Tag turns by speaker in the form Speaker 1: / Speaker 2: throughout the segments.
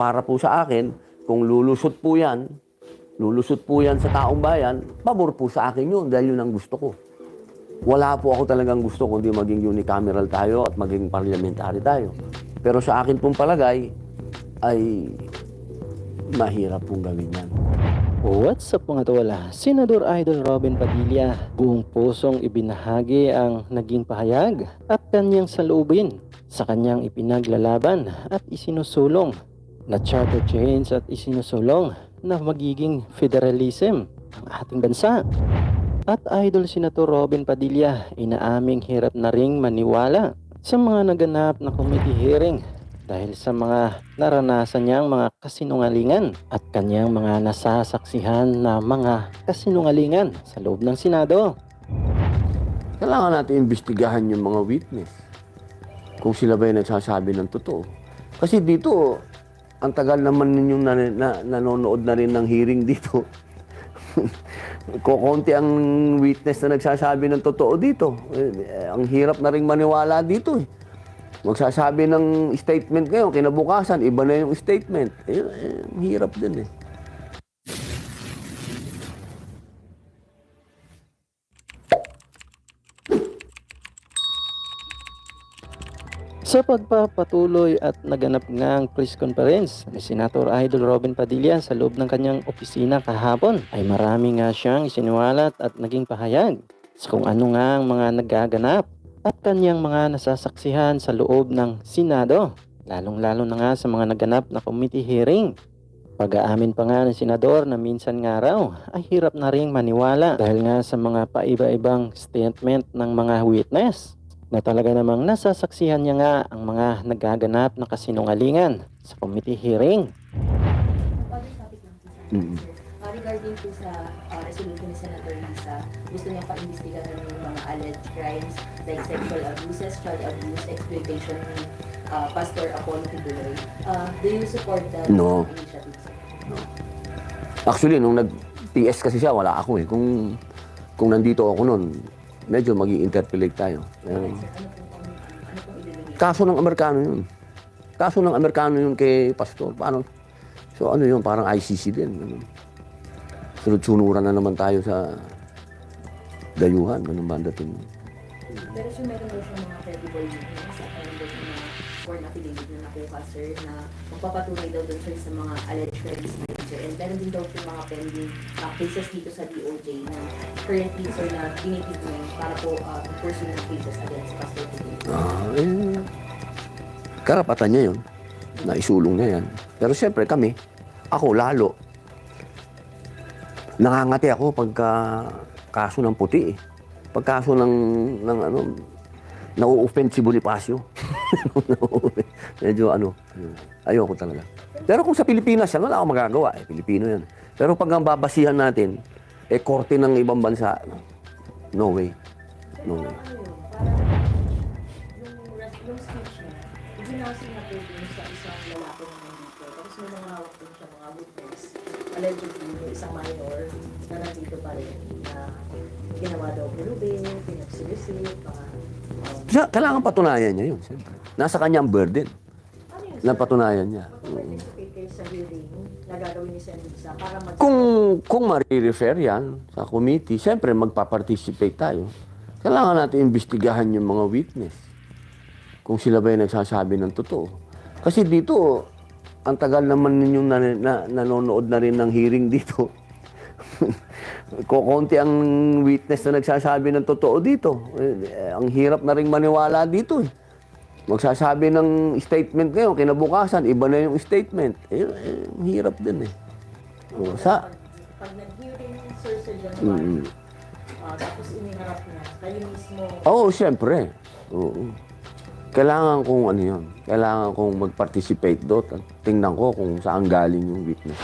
Speaker 1: Para po sa akin, kung lulusot po yan sa taong bayan, pabor po sa akin yun dahil yun ang gusto ko. Wala po ako talagang gusto kundi maging unicameral tayo at maging parliamentary tayo. Pero sa akin pong palagay ay mahirap pong gawin yan.
Speaker 2: What's up mga tawala? Senador Idol Robin Padilla buong pusong ibinahagi ang naging pahayag at kanyang saloobin sa kanyang ipinaglalaban at isinusulong na charter change at isinusulong na magiging federalism ang ating bansa. At Idol Senator Robin Padilla inaaming hirap na ring maniwala sa mga naganap na committee hearing dahil sa mga naranasan niyang mga kasinungalingan at kanyang mga nasasaksihan na mga kasinungalingan sa loob ng Senado.
Speaker 1: Kailangan natin imbestigahan yung mga witness kung sila ba yung nagsasabi ng totoo. Kasi dito, ang tagal naman ninyong nanonood na rin ng hearing dito. Kukunti ang witness na nagsasabi ng totoo dito. Ang hirap na rin maniwala dito. Magsasabi ng statement ngayon, kinabukasan, iba na yung statement. Ang hirap din .
Speaker 2: Sa pagpapatuloy at naganap ngang press conference ni Senator Idol Robin Padilla sa loob ng kanyang opisina kahapon ay marami nga siyang isinuwalat at naging pahayag sa kung ano nga ang mga nagaganap at kanyang mga nasasaksihan sa loob ng Senado, lalong-lalo na nga sa mga naganap na committee hearing. Pag-aamin pa nga ng senador na minsan nga raw ay hirap na ring maniwala dahil nga sa mga paiba-ibang statement ng mga witness na talaga namang nasasaksihan niya nga ang mga nagaganap na kasinungalingan sa committee hearing.
Speaker 3: Regarding po sa resolution ni Senator Lisa, gusto niya pa-imbestigahan yung mga alleged crimes like sexual abuses, child abuse, exploitation ni Pastor Apollo Kibuloy. Do you support that initiative?
Speaker 1: No. Actually, nung nag-TS kasi siya, wala ako . Kung nandito ako noon, medyo mag-i-interpellate tayo. Kaso ng Amerikano yun. Kaso ng Amerikano yun kay Pastor. Paano? So ano yun, parang ICC din. Sunod-sunuran na naman tayo sa dayuhan. Ganun ba ang dating?
Speaker 3: Pero sir, meron daw siya mga credible sa foreign affidavit na nakuha, sir, na magpapatunay daw doon sir sa mga alleged crimes na yun, sir. And meron din daw po mga pending cases dito sa DOJ na currently, sir, na tinitig mo para po pursue ng cases against Pastor Kibuloy.
Speaker 1: Karapatan niya yun. Naisulong niya yan. Pero siyempre kami, ako lalo, nangangati ako pagka kaso ng puti . Pagkaso ng nau-offend si Bonifacio. Medyo ayoko talaga. Pero kung sa Pilipinas yan, wala akong magagawa . Pilipino yan. Pero pag ang babasihan natin, korte ng ibang bansa, no way. No way.
Speaker 3: Yung speech niya, ibinasin na po dun sa isang lalaki na nandito. Tapos may mga hawak dun siya, mga witness. Allegedly, yung isang minor na nandito pa rin na ginawa daw pulubin, pinagsilusit, mga...
Speaker 1: Kailangan patunayan niya yun. Siyempre. Nasa kanya ang burden.
Speaker 3: Ano yun,
Speaker 1: Na patunayan niya.
Speaker 3: participate kayo sa hearing na gagawin ni Sen. Lisa para mag...
Speaker 1: Kung marirefer yan sa committee, siyempre magpa-participate tayo. Kailangan natin imbestigahan yung mga witness. Kung sila ba yung nagsasabi ng totoo. Kasi dito, ang tagal naman ninyong nanonood na rin ng hearing dito. Kukunti ang witness na nagsasabi ng totoo dito. Ang hirap na rin maniwala dito . Magsasabi ng statement ngayon, kinabukasan, iba na yung statement. Ang hirap din .
Speaker 3: Pag nag-hearing, sir, sa January, tapos iniharap na, kayo mismo...
Speaker 1: Siyempre. Oo. Kailangan kong yun. Kailangan kong mag-participate doon. Tingnan ko kung saan galing yung witness.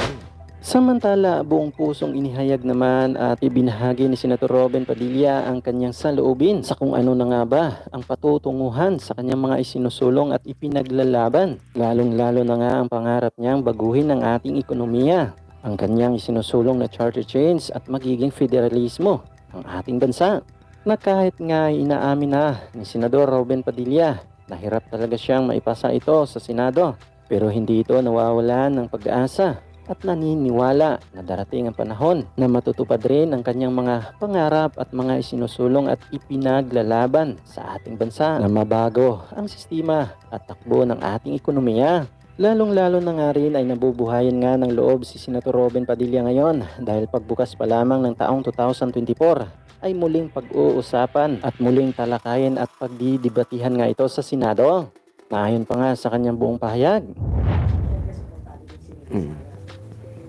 Speaker 2: Samantala, buong pusong inihayag naman at ibinahagi ni Senator Robin Padilla ang kanyang saloobin sa kung ano na nga ba ang patutunguhan sa kanyang mga isinusulong at ipinaglalaban. Lalong-lalo na nga ang pangarap niyang baguhin ang ating ekonomiya, ang kanyang isinusulong na charter change at magiging federalismo ang ating bansa. Na kahit nga inaamin na ni Senador Robin Padilla na hirap talaga siyang maipasa ito sa Senado Pero hindi ito nawawalan ng pag-asa at naniniwala na darating ang panahon na matutupad rin ang kanyang mga pangarap at mga isinusulong at ipinaglalaban sa ating bansa na mabago ang sistema at takbo ng ating ekonomiya. Lalong-lalo na nga rin ay nabubuhayan nga ng loob si Senator Robin Padilla ngayon dahil pagbukas pa lamang ng taong 2024 ay muling pag-uusapan at muling talakayin at pagdidibatihan nga ito sa Senado. Ayon pa nga sa kanyang buong pahayag.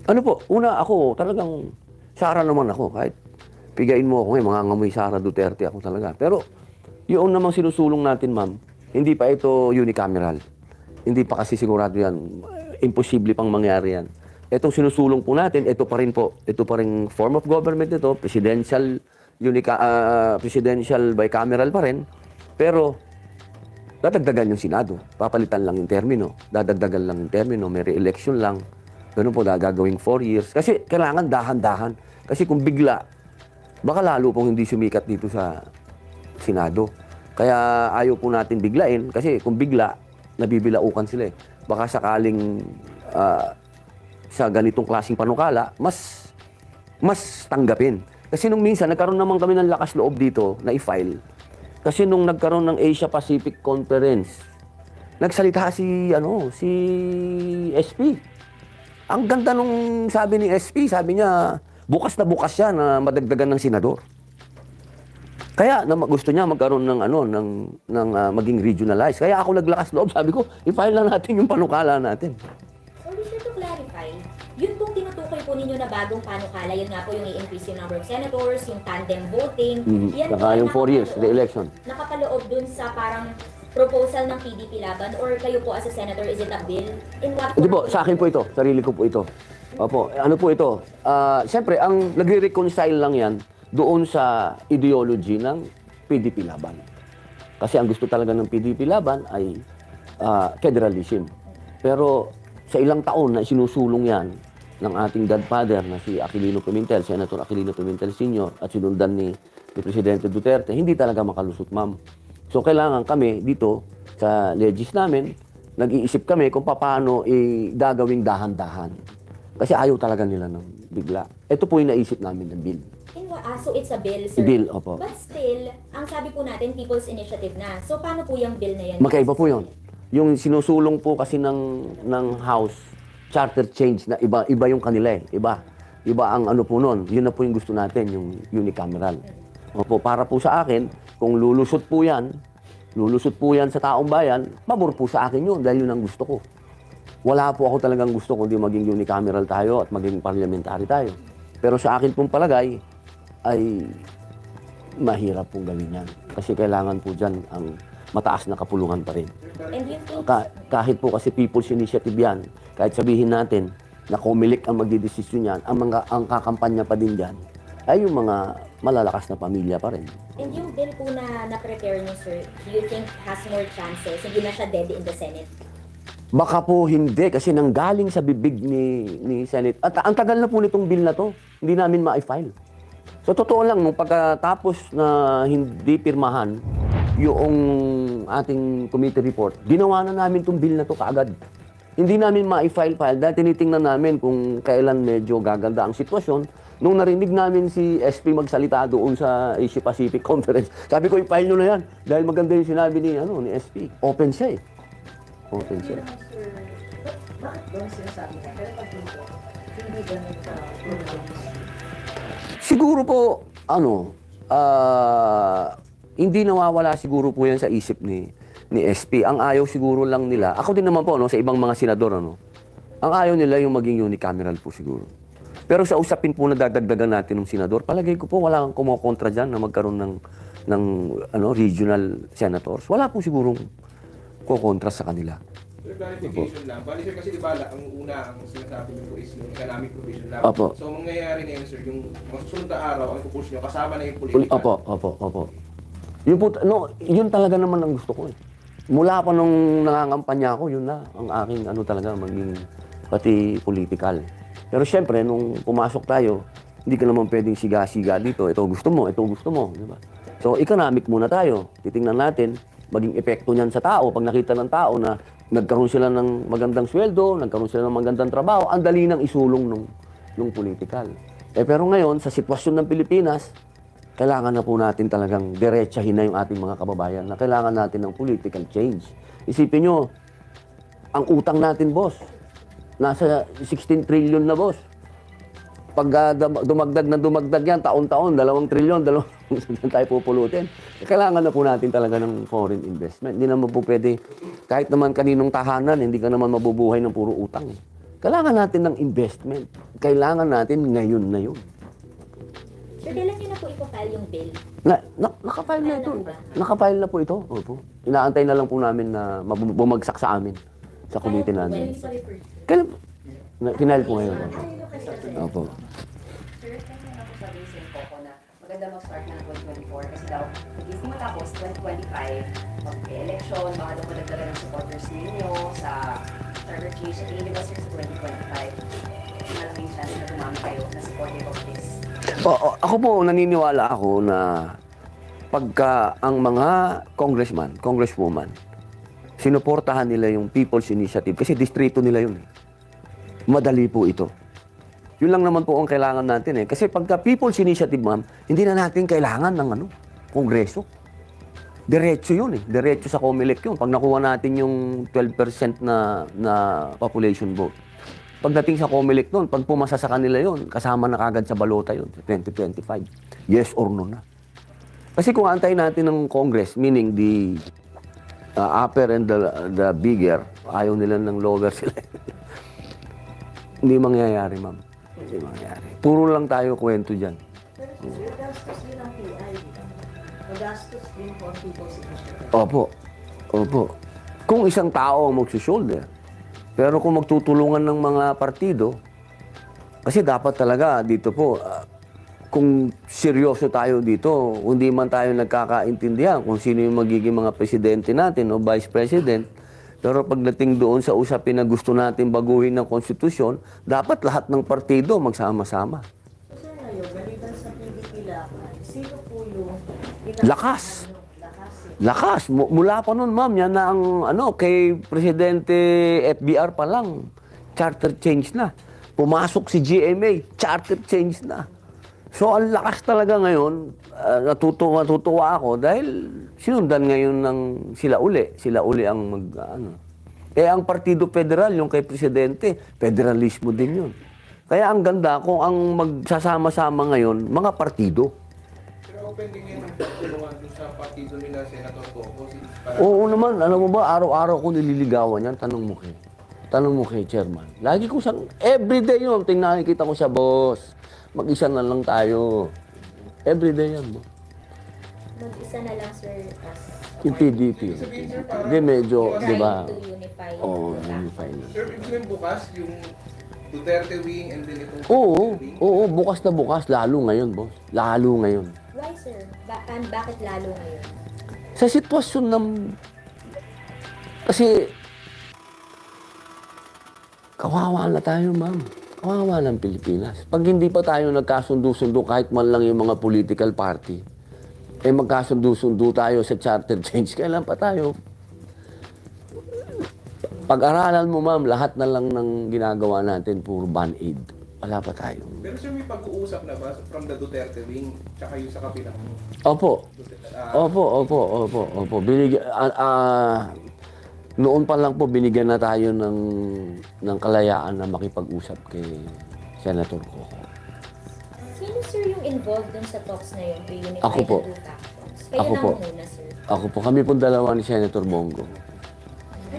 Speaker 1: Ano po, una ako, talagang Sara naman ako. Kahit pigain mo ako ngayon, mga ngamoy Sara Duterte ako talaga. Pero yun namang sinusulong natin, ma'am, hindi pa ito unicameral. Hindi pa kasi sigurado yan. Imposible pang mangyari yan. Itong sinusulong po natin, ito pa rin po. Ito pa rin form of government ito, presidential bicameral pa rin. Pero dadagdagan yung Senado. Papalitan lang yung termino. Dadagdagan lang yung termino. May re-election lang. Ganun po, gagawing 4 years. Kasi kailangan dahan-dahan. Kasi kung bigla, baka lalo pong hindi sumikat dito sa Senado. Kaya ayaw po natin biglain. Kasi kung bigla, nabibilaukan sila eh. Baka sakaling sa ganitong klaseng panukala, mas tanggapin. Kasi nung minsan, nagkaroon naman kami ng lakas loob dito na i-file. Kasi nung nagkaroon ng Asia Pacific Conference, nagsalita si SP. Ang ganda nung sabi ni SP, sabi niya, bukas na bukas siya na madagdagan ng senador. Kaya gusto niya magkaroon ng maging regionalized. Kaya ako naglakas loob, sabi ko, i-file na natin yung panukala natin.
Speaker 4: So, Mr. to clarify, yun pong tinutukoy po ninyo na bagong panukala, yun nga po yung i-increase yung number of senators, yung tandem voting. Yan
Speaker 1: Saka yung 4 years, the election.
Speaker 4: Nakapaloob dun sa parang proposal ng PDP laban or kayo po as a senator, is it a bill? In what
Speaker 1: Hindi po,
Speaker 4: form?
Speaker 1: sa akin po ito. Sarili ko po ito. Opo, ano po ito? Siyempre, ang nagre-reconcile lang yan doon sa ideology ng PDP laban. Kasi ang gusto talaga ng PDP laban ay federalism. Pero sa ilang taon na sinusulong yan ng ating godfather na si Aquilino Pimentel, Senator Aquilino Pimentel Sr. at sinundan ni Presidente Duterte, hindi talaga makalusot, ma'am. So kailangan kami dito sa legis namin, nag-iisip kami kung paano gagawing dahan-dahan. Kasi ayaw talaga nila ng bigla. Ito po yung naisip namin ng bill.
Speaker 4: So it's a bill, sir?
Speaker 1: Bill, opo.
Speaker 4: But still, ang sabi po natin, People's Initiative na. So paano po yung bill na yan?
Speaker 1: Magkaiba po yun. Yung sinusulong po kasi ng House, charter change na iba yung kanila eh. Iba ang ano po nun. Yun na po yung gusto natin, yung unicameral. Opo, para po sa akin, kung lulusot po yan sa taong bayan, pabor po sa akin yun dahil yun ang gusto ko. Wala po ako talagang gusto kundi maging unicameral tayo at maging parliamentary tayo. Pero sa akin pong palagay, ay mahirap pong gawin yan. Kasi kailangan po dyan ang mataas na kapulungan pa rin.
Speaker 4: And you think,
Speaker 1: Kahit po kasi People's Initiative yan, kahit sabihin natin na Comelec ang magdidesisyon yan, ang kakampanya pa din dyan, ay yung mga malalakas na pamilya pa rin.
Speaker 4: and yung bill po na na-prepare niyo, sir, do you think has more chances? Hindi na siya dead in the Senate?
Speaker 1: Baka po hindi kasi nanggaling sa bibig ni Senate. At ang tagal na po nitong bill na to, hindi namin ma-file. So totoo lang, nung pagkatapos na hindi pirmahan yung ating committee report, ginawa na namin itong bill na to kaagad. Hindi namin ma-file dahil tinitingnan namin kung kailan medyo gaganda ang sitwasyon. Nung narinig namin si SP magsalita doon sa Asia Pacific Conference, sabi ko, i-file nyo na yan dahil maganda yung sinabi ni SP. Open siya eh. Open siya.
Speaker 3: Bakit doon sinasabi na? Pero pag dito, hindi ganun sa
Speaker 1: Siguro po, hindi nawawala siguro po yan sa isip ni SP. Ang ayaw siguro lang nila, ako din naman po, sa ibang mga senador, ang ayaw nila yung maging unicameral po siguro. Pero sa usapin po na dadagdagan natin ng senador, palagay ko po wala kang kumokontra dyan na magkaroon ng regional senators. Wala po sigurong kukontra sa kanila.
Speaker 5: Sir, clarification lang. Bali sir, kasi di ba ang una ang sinasabi niyo po is yung economic provision lang.
Speaker 1: Opo.
Speaker 5: So mangyayari ngayon sir, yung masusunod na araw, ang pupush niyo, kasama na yung political.
Speaker 1: Opo. Yun talaga naman ang gusto ko eh. Mula pa nung nangangampanya ako, yun na ang aking talaga maging pati political. Pero syempre, nung pumasok tayo, hindi ka naman pwedeng siga-siga dito. Ito gusto mo. Di ba? So, economic muna tayo. Titingnan natin, maging epekto niyan sa tao. Pag nakita ng tao na nagkaroon sila ng magandang sweldo, nagkaroon sila ng magandang trabaho, ang dali nang isulong nung political. Pero ngayon, sa sitwasyon ng Pilipinas, kailangan na po natin talagang diretsahin na yung ating mga kababayan na kailangan natin ng political change. Isipin nyo, ang utang natin, boss, nasa 16 trillion na, boss. Pag dumagdag yan, taon-taon, 2 trillion, 2 tayo pupulutin. Kailangan na po natin talaga ng foreign investment. Hindi naman po pwede, kahit naman kaninong tahanan, hindi ka naman mabubuhay ng puro utang. Kailangan natin ng investment. Kailangan natin ngayon na yun.
Speaker 4: Sir, kailan nyo na po ipafile yung bill?
Speaker 1: Nakafile na ito. Nakafile na po ito. Opo. Inaantay na lang po namin na bumagsak sa amin, sa committee namin. Kailan? Final po ngayon. Opo.
Speaker 3: Sir, kasi nga po sabi ni Sen Coco na maganda mag-start na ng 2024 kasi daw, if matapos 2025, mag-election, baka daw madagdagan ng supporters ninyo sa Trevor Cage. Sa tingin niyo ba, sir, sa 2025, malaking chance na dumami kayo na supportive of this?
Speaker 1: Ako po, naniniwala ako na pagka ang mga congressman, congresswoman, sinuportahan nila yung People's Initiative kasi distrito nila yun. Madali po ito. Yun lang naman po ang kailangan natin eh. Kasi pagka People's Initiative, ma'am, hindi na natin kailangan ng kongreso. Diretso yun eh. Diretso sa COMELEC yun. Pag nakuha natin yung 12% na population vote. Pagdating sa COMELEC nun, pag pumasa sa kanila yun, kasama na kagad sa balota yun, 2025. Yes or no na. Kasi kung antayin natin ng Congress, meaning the upper and the bigger, ayaw nila ng lower sila. Hindi mangyayari, ma'am. Hindi mangyayari. Puro lang tayo kwento dyan.
Speaker 3: Pero magastos din ang PI. Magastos din for people's initiative.
Speaker 1: Opo. Opo. Kung isang tao ang magsusolder, pero kung magtutulungan ng mga partido, kasi dapat talaga dito po, kung seryoso tayo dito, hindi man tayo nagkakaintindihan kung sino yung magiging mga presidente natin o vice president, pero pagdating doon sa usapin na gusto natin baguhin ng konstitusyon, dapat lahat ng partido magsama-sama.
Speaker 3: Sir, ngayon, maliban sa PDP laban, sino po yung
Speaker 1: Lakas.
Speaker 3: Lakas.
Speaker 1: Lakas. Mula pa noon, ma'am, yan na ang kay Presidente FBR pa lang, charter change na. Pumasok si GMA, charter change na. So, ang lakas talaga ngayon, natutuwa ako dahil sinundan ngayon ng sila uli ang ang Partido Federal, yung kay Presidente, federalismo din yun. Kaya ang ganda kung ang magsasama-sama ngayon, mga partido.
Speaker 5: Pero open din yung tulungan doon sa partido nila, Senator Coco.
Speaker 1: Oo naman, alam mo ba, araw-araw ko nililigawan yan, tanong mo kay Chairman. Lagi ko siyang, everyday yun, nakikita ko siya, boss. Mag-isa na lang tayo. Everyday yan, boss.
Speaker 4: Mag-isa na lang, sir, as
Speaker 1: Yung PDP. Hindi, medyo, di ba?
Speaker 4: trying to unify.
Speaker 1: Oo, unify na.
Speaker 5: Sir, ibig sabihin bukas, yung Duterte wing and then itong wing.
Speaker 1: Oo, bukas na bukas, lalo ngayon, boss. Lalo ngayon.
Speaker 4: Why, sir? Bakit lalo ngayon?
Speaker 1: Sa sitwasyon ng... Kasi... Kawawa na tayo, ma'am. Kawawa ng Pilipinas. Pag hindi pa tayo nagkasundo-sundo kahit man lang yung mga political party, magkasundo-sundo tayo sa charter change, kailan pa tayo? Pag-aralan mo, ma'am, lahat na lang ng ginagawa natin, puro band-aid. Wala pa tayo.
Speaker 5: Pero sir, may pag-uusap na ba from the Duterte wing tsaka yung sa kabilang
Speaker 1: Opo. Opo. Noon pa lang po, binigyan na tayo ng kalayaan na makipag-usap kay Senator Coco.
Speaker 4: Sino, sir, yung involved dun sa talks na yun to unify
Speaker 1: Ako po.
Speaker 4: the two factions? Kayo
Speaker 1: Ako
Speaker 4: na
Speaker 1: po.
Speaker 4: muna, sir.
Speaker 1: Ako po, kami po dalawa ni Senator Bongo.
Speaker 3: Ay,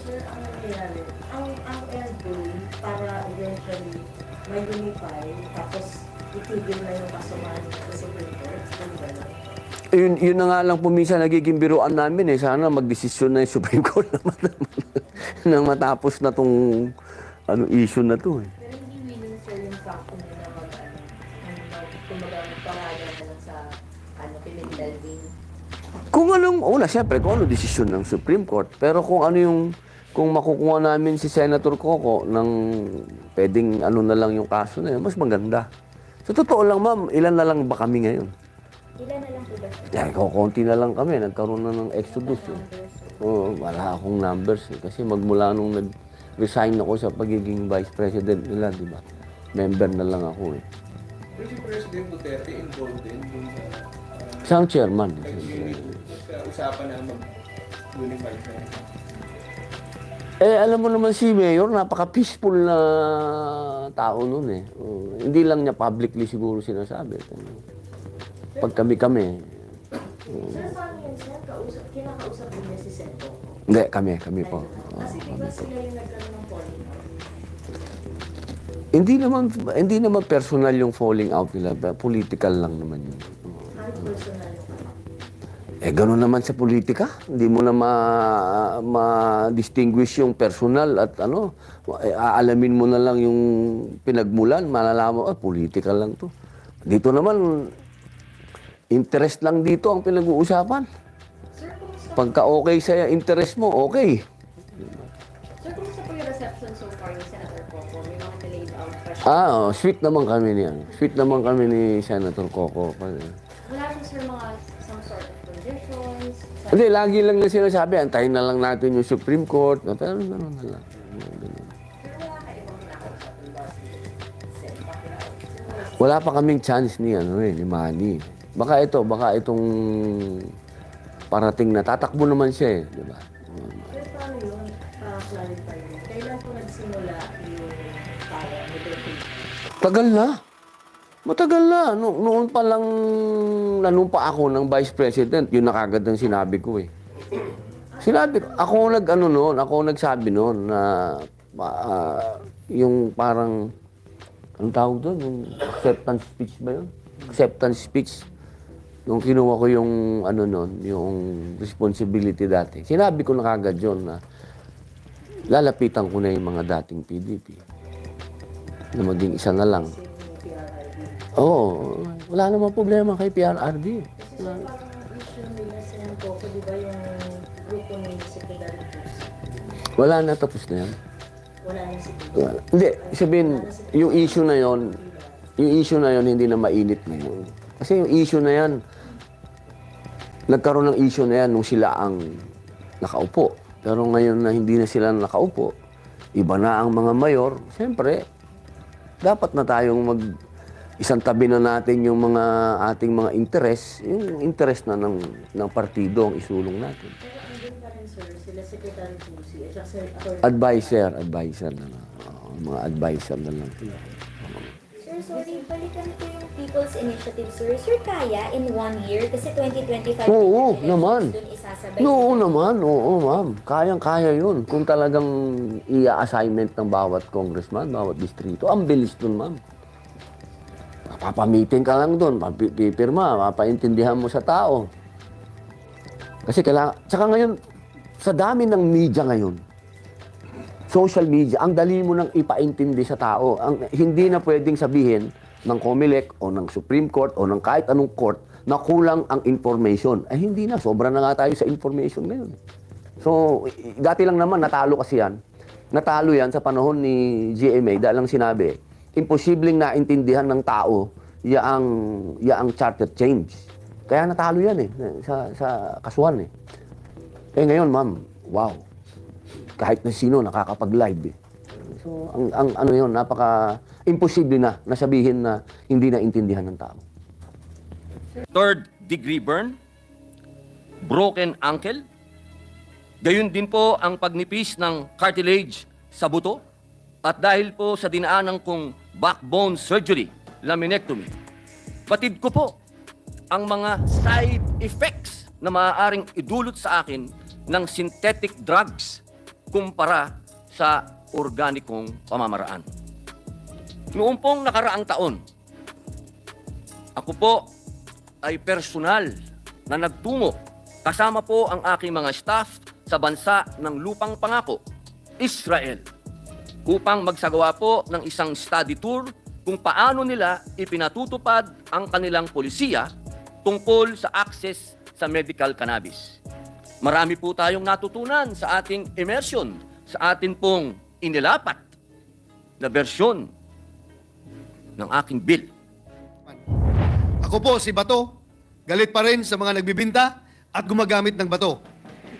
Speaker 3: sir, ang nangyayari, ang end goal para eventually mag-unify, tapos itigil na yung kasamaan sa Supreme Court. Ano ba yun?
Speaker 1: Yun na nga lang po minsan nagiging biruan namin eh. Sana magdesisyon na yung Supreme Court nang matapos na tong issue na to eh.
Speaker 3: Pero hindi willing, sir, yung factor nila kumbaga magparagan na lang sa political wing.
Speaker 1: Siyempre, kung ano desisyon ng Supreme Court. Pero kung makukuha namin si Senator Coco ng pwedeng na lang yung kaso na yun, mas maganda. Sa totoo lang, ma'am, ilan na lang ba kami ngayon?
Speaker 4: Ilan na lang po ba, sir?
Speaker 1: Konti na lang kami. Nagkaroon na ng exodus.
Speaker 4: Numbers, sir.
Speaker 1: Oo, wala akong numbers eh. Kasi magmula nung nag-resign ako sa pagiging vice president nila, di ba? Member na lang ako eh.
Speaker 5: Pero si President Duterte involved din dun sa
Speaker 1: Siya ang chairman.
Speaker 5: usapan na mag-unify na.
Speaker 1: Eh, alam mo naman si Mayor, napaka-peaceful na tao nun eh. Hindi lang niya publicly siguro sinasabi. Pag kami-kami.
Speaker 3: Sir, paano yan, sir? Kinakausap din niya si Seto.
Speaker 1: Hindi, kami po.
Speaker 3: Kasi diba sila yung nagkaroon ng falling out?
Speaker 1: Hindi naman personal yung falling out nila, political lang naman yun.
Speaker 3: Kahit personal yung
Speaker 1: Eh, gano'n naman sa politika. Hindi mo na ma-distinguish yung personal at ano. Aalamin mo na lang yung pinagmulan, malalaman, political lang to. Dito naman, interest lang dito ang pinag-uusapan.
Speaker 3: Sir, kumusta?
Speaker 1: Pagka okay sa interest mo, okay.
Speaker 3: Sir, kumusta po yung reception so far ni Senator Coco? May mga delayed out pa siya.
Speaker 1: Sweet naman kami niyan. Sweet naman kami ni Senator Coco.
Speaker 3: Wala siya, sir, mga some sort of conditions?
Speaker 1: Hindi, lagi lang na sinasabi, antayin na lang natin yung Supreme Court. Pero gano'n na lang. Ganun. Wala pa kaming chance ni Manny. Baka itong parating na tatakbo naman siya eh, di ba?
Speaker 3: Sir, paano yun? Clarify mo. Kailan po nagsimula yung power ni Duterte?
Speaker 1: Tagal na. Matagal na. Noon pa lang nanumpa ako ng Vice President, yun na kagad ang sinabi ko eh. Sinabi ko, ako nagsabi noon na yung parang, anong tawag doon? Yung acceptance speech ba yun? Acceptance speech. Nung kinuha ko yung, yung responsibility dati. Sinabi ko na kagad yun na lalapitan ko na yung mga dating PDP. Na maging isa na lang. Oo, wala namang problema kay PRRD.
Speaker 3: Kasi sir, parang issue nila sa Coco, di ba yung grupo ni Secretary Cruz?
Speaker 1: Wala na, tapos na yan.
Speaker 3: Wala na si Cruz.
Speaker 1: Hindi, sabihin, yung issue na yon hindi na mainit ngayon. Kasi yung issue na yan, nagkaroon ng issue na yan nung sila ang nakaupo. Pero ngayon na hindi na sila nakaupo, iba na ang mga mayor, siyempre, dapat na tayong isang tabi na natin yung mga ating mga interest, yung interest na ng partido ang isulong natin.
Speaker 3: Pero andun pa rin, sir, sila Secretary Cruz at saka Sir Atty.
Speaker 1: Advisor na lang. Mga advisor na lang.
Speaker 4: Sir, sorry, balikan ko yung People's Initiative, sir. Sir, kaya in 1 year? Kasi 2025
Speaker 1: Oo,
Speaker 4: elections
Speaker 1: naman.
Speaker 4: dun isasabay.
Speaker 1: Oo, ma'am. Kayang-kaya yun. Kung talagang i-assignment ng bawat congressman, bawat distrito, ang bilis dun, ma'am. Papamiting ka lang dun, pipirma, papaintindihan mo sa tao. Kasi tsaka ngayon, sa dami ng media ngayon, social media, ang dali mo nang ipaintindi sa tao. Hindi na pwedeng sabihin ng COMELEC o ng Supreme Court o ng kahit anong court na kulang ang information. Eh hindi na, sobra na nga tayo sa information ngayon. So, dati lang naman, natalo kasi yan. Natalo yan sa panahon ni GMA dahil lang sinabi, imposibleng naintindihan ng tao yaang charter change. Kaya natalo yan eh, sa kasuhan eh. Eh ngayon, ma'am, wow. Kahit na sino nakakapag-live eh. So, ang yun, imposible na sabihin na hindi na intindihan ng tao.
Speaker 6: Third degree burn, broken ankle, gayon din po ang pagnipis ng cartilage sa buto, at dahil po sa dinaanan kong backbone surgery, laminectomy, batid ko po ang mga side effects na maaaring idulot sa akin ng synthetic drugs kumpara sa organikong pamamaraan. Noong pong nakaraang taon, ako po ay personal na nagtungo kasama po ang aking mga staff sa bansa ng Lupang Pangako, Israel, upang magsagawa po ng isang study tour kung paano nila ipinatutupad ang kanilang polisiya tungkol sa access sa medical cannabis. Marami po tayong natutunan sa ating immersion, sa atin pong inilapat na bersyon ng aking bill.
Speaker 7: Ako po si Bato, galit pa rin sa mga nagbibinta at gumagamit ng bato.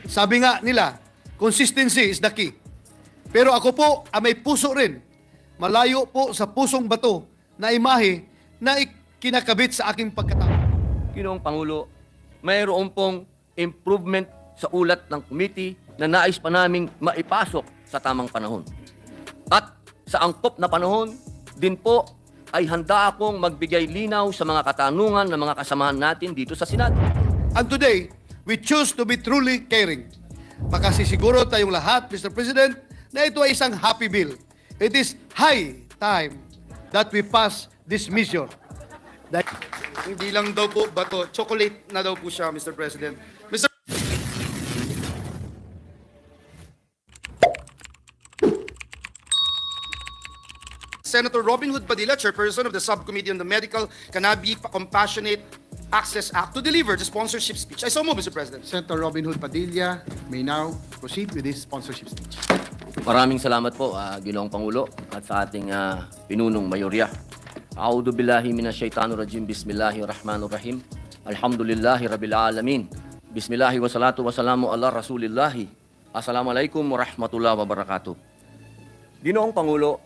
Speaker 7: Sabi nga nila, consistency is the key. Pero ako po, may puso rin. Malayo po sa pusong bato na imahe na kinakabit sa aking pagkatao.
Speaker 6: Ginoong Pangulo, mayroon pong improvement sa ulat ng committee na nais pa naming maipasok sa tamang panahon. At sa angkop na panahon, din po ay handa akong magbigay linaw sa mga katanungan ng mga kasamahan natin dito sa Senado.
Speaker 7: And today, we choose to be truly caring. Makasisiguro tayong lahat, Mr. President, na ito ay isang happy bill. It is high time that we pass this measure.
Speaker 8: Hindi lang daw po bato, chocolate na daw po siya, Mr. President. Mr. Senator Robin Hood Padilla, chairperson of the Subcommittee on the Medical Cannabis Compassionate Access Act, to deliver the sponsorship speech. I so move, Mr. President.
Speaker 7: Senator Robin Hood Padilla may now proceed with his sponsorship speech.
Speaker 6: Maraming salamat po, Ginoong Pangulo, at sa ating pinunong mayorya. A'udhu billahi minasyaitanir rajim. Bismillahirrahmanirrahim. Alhamdulillahi rabbil alamin. Bismillahi wa salatu wa salamu ala rasulillahi. Assalamualaikum warahmatullahi wabarakatuh. Ginoong Pangulo,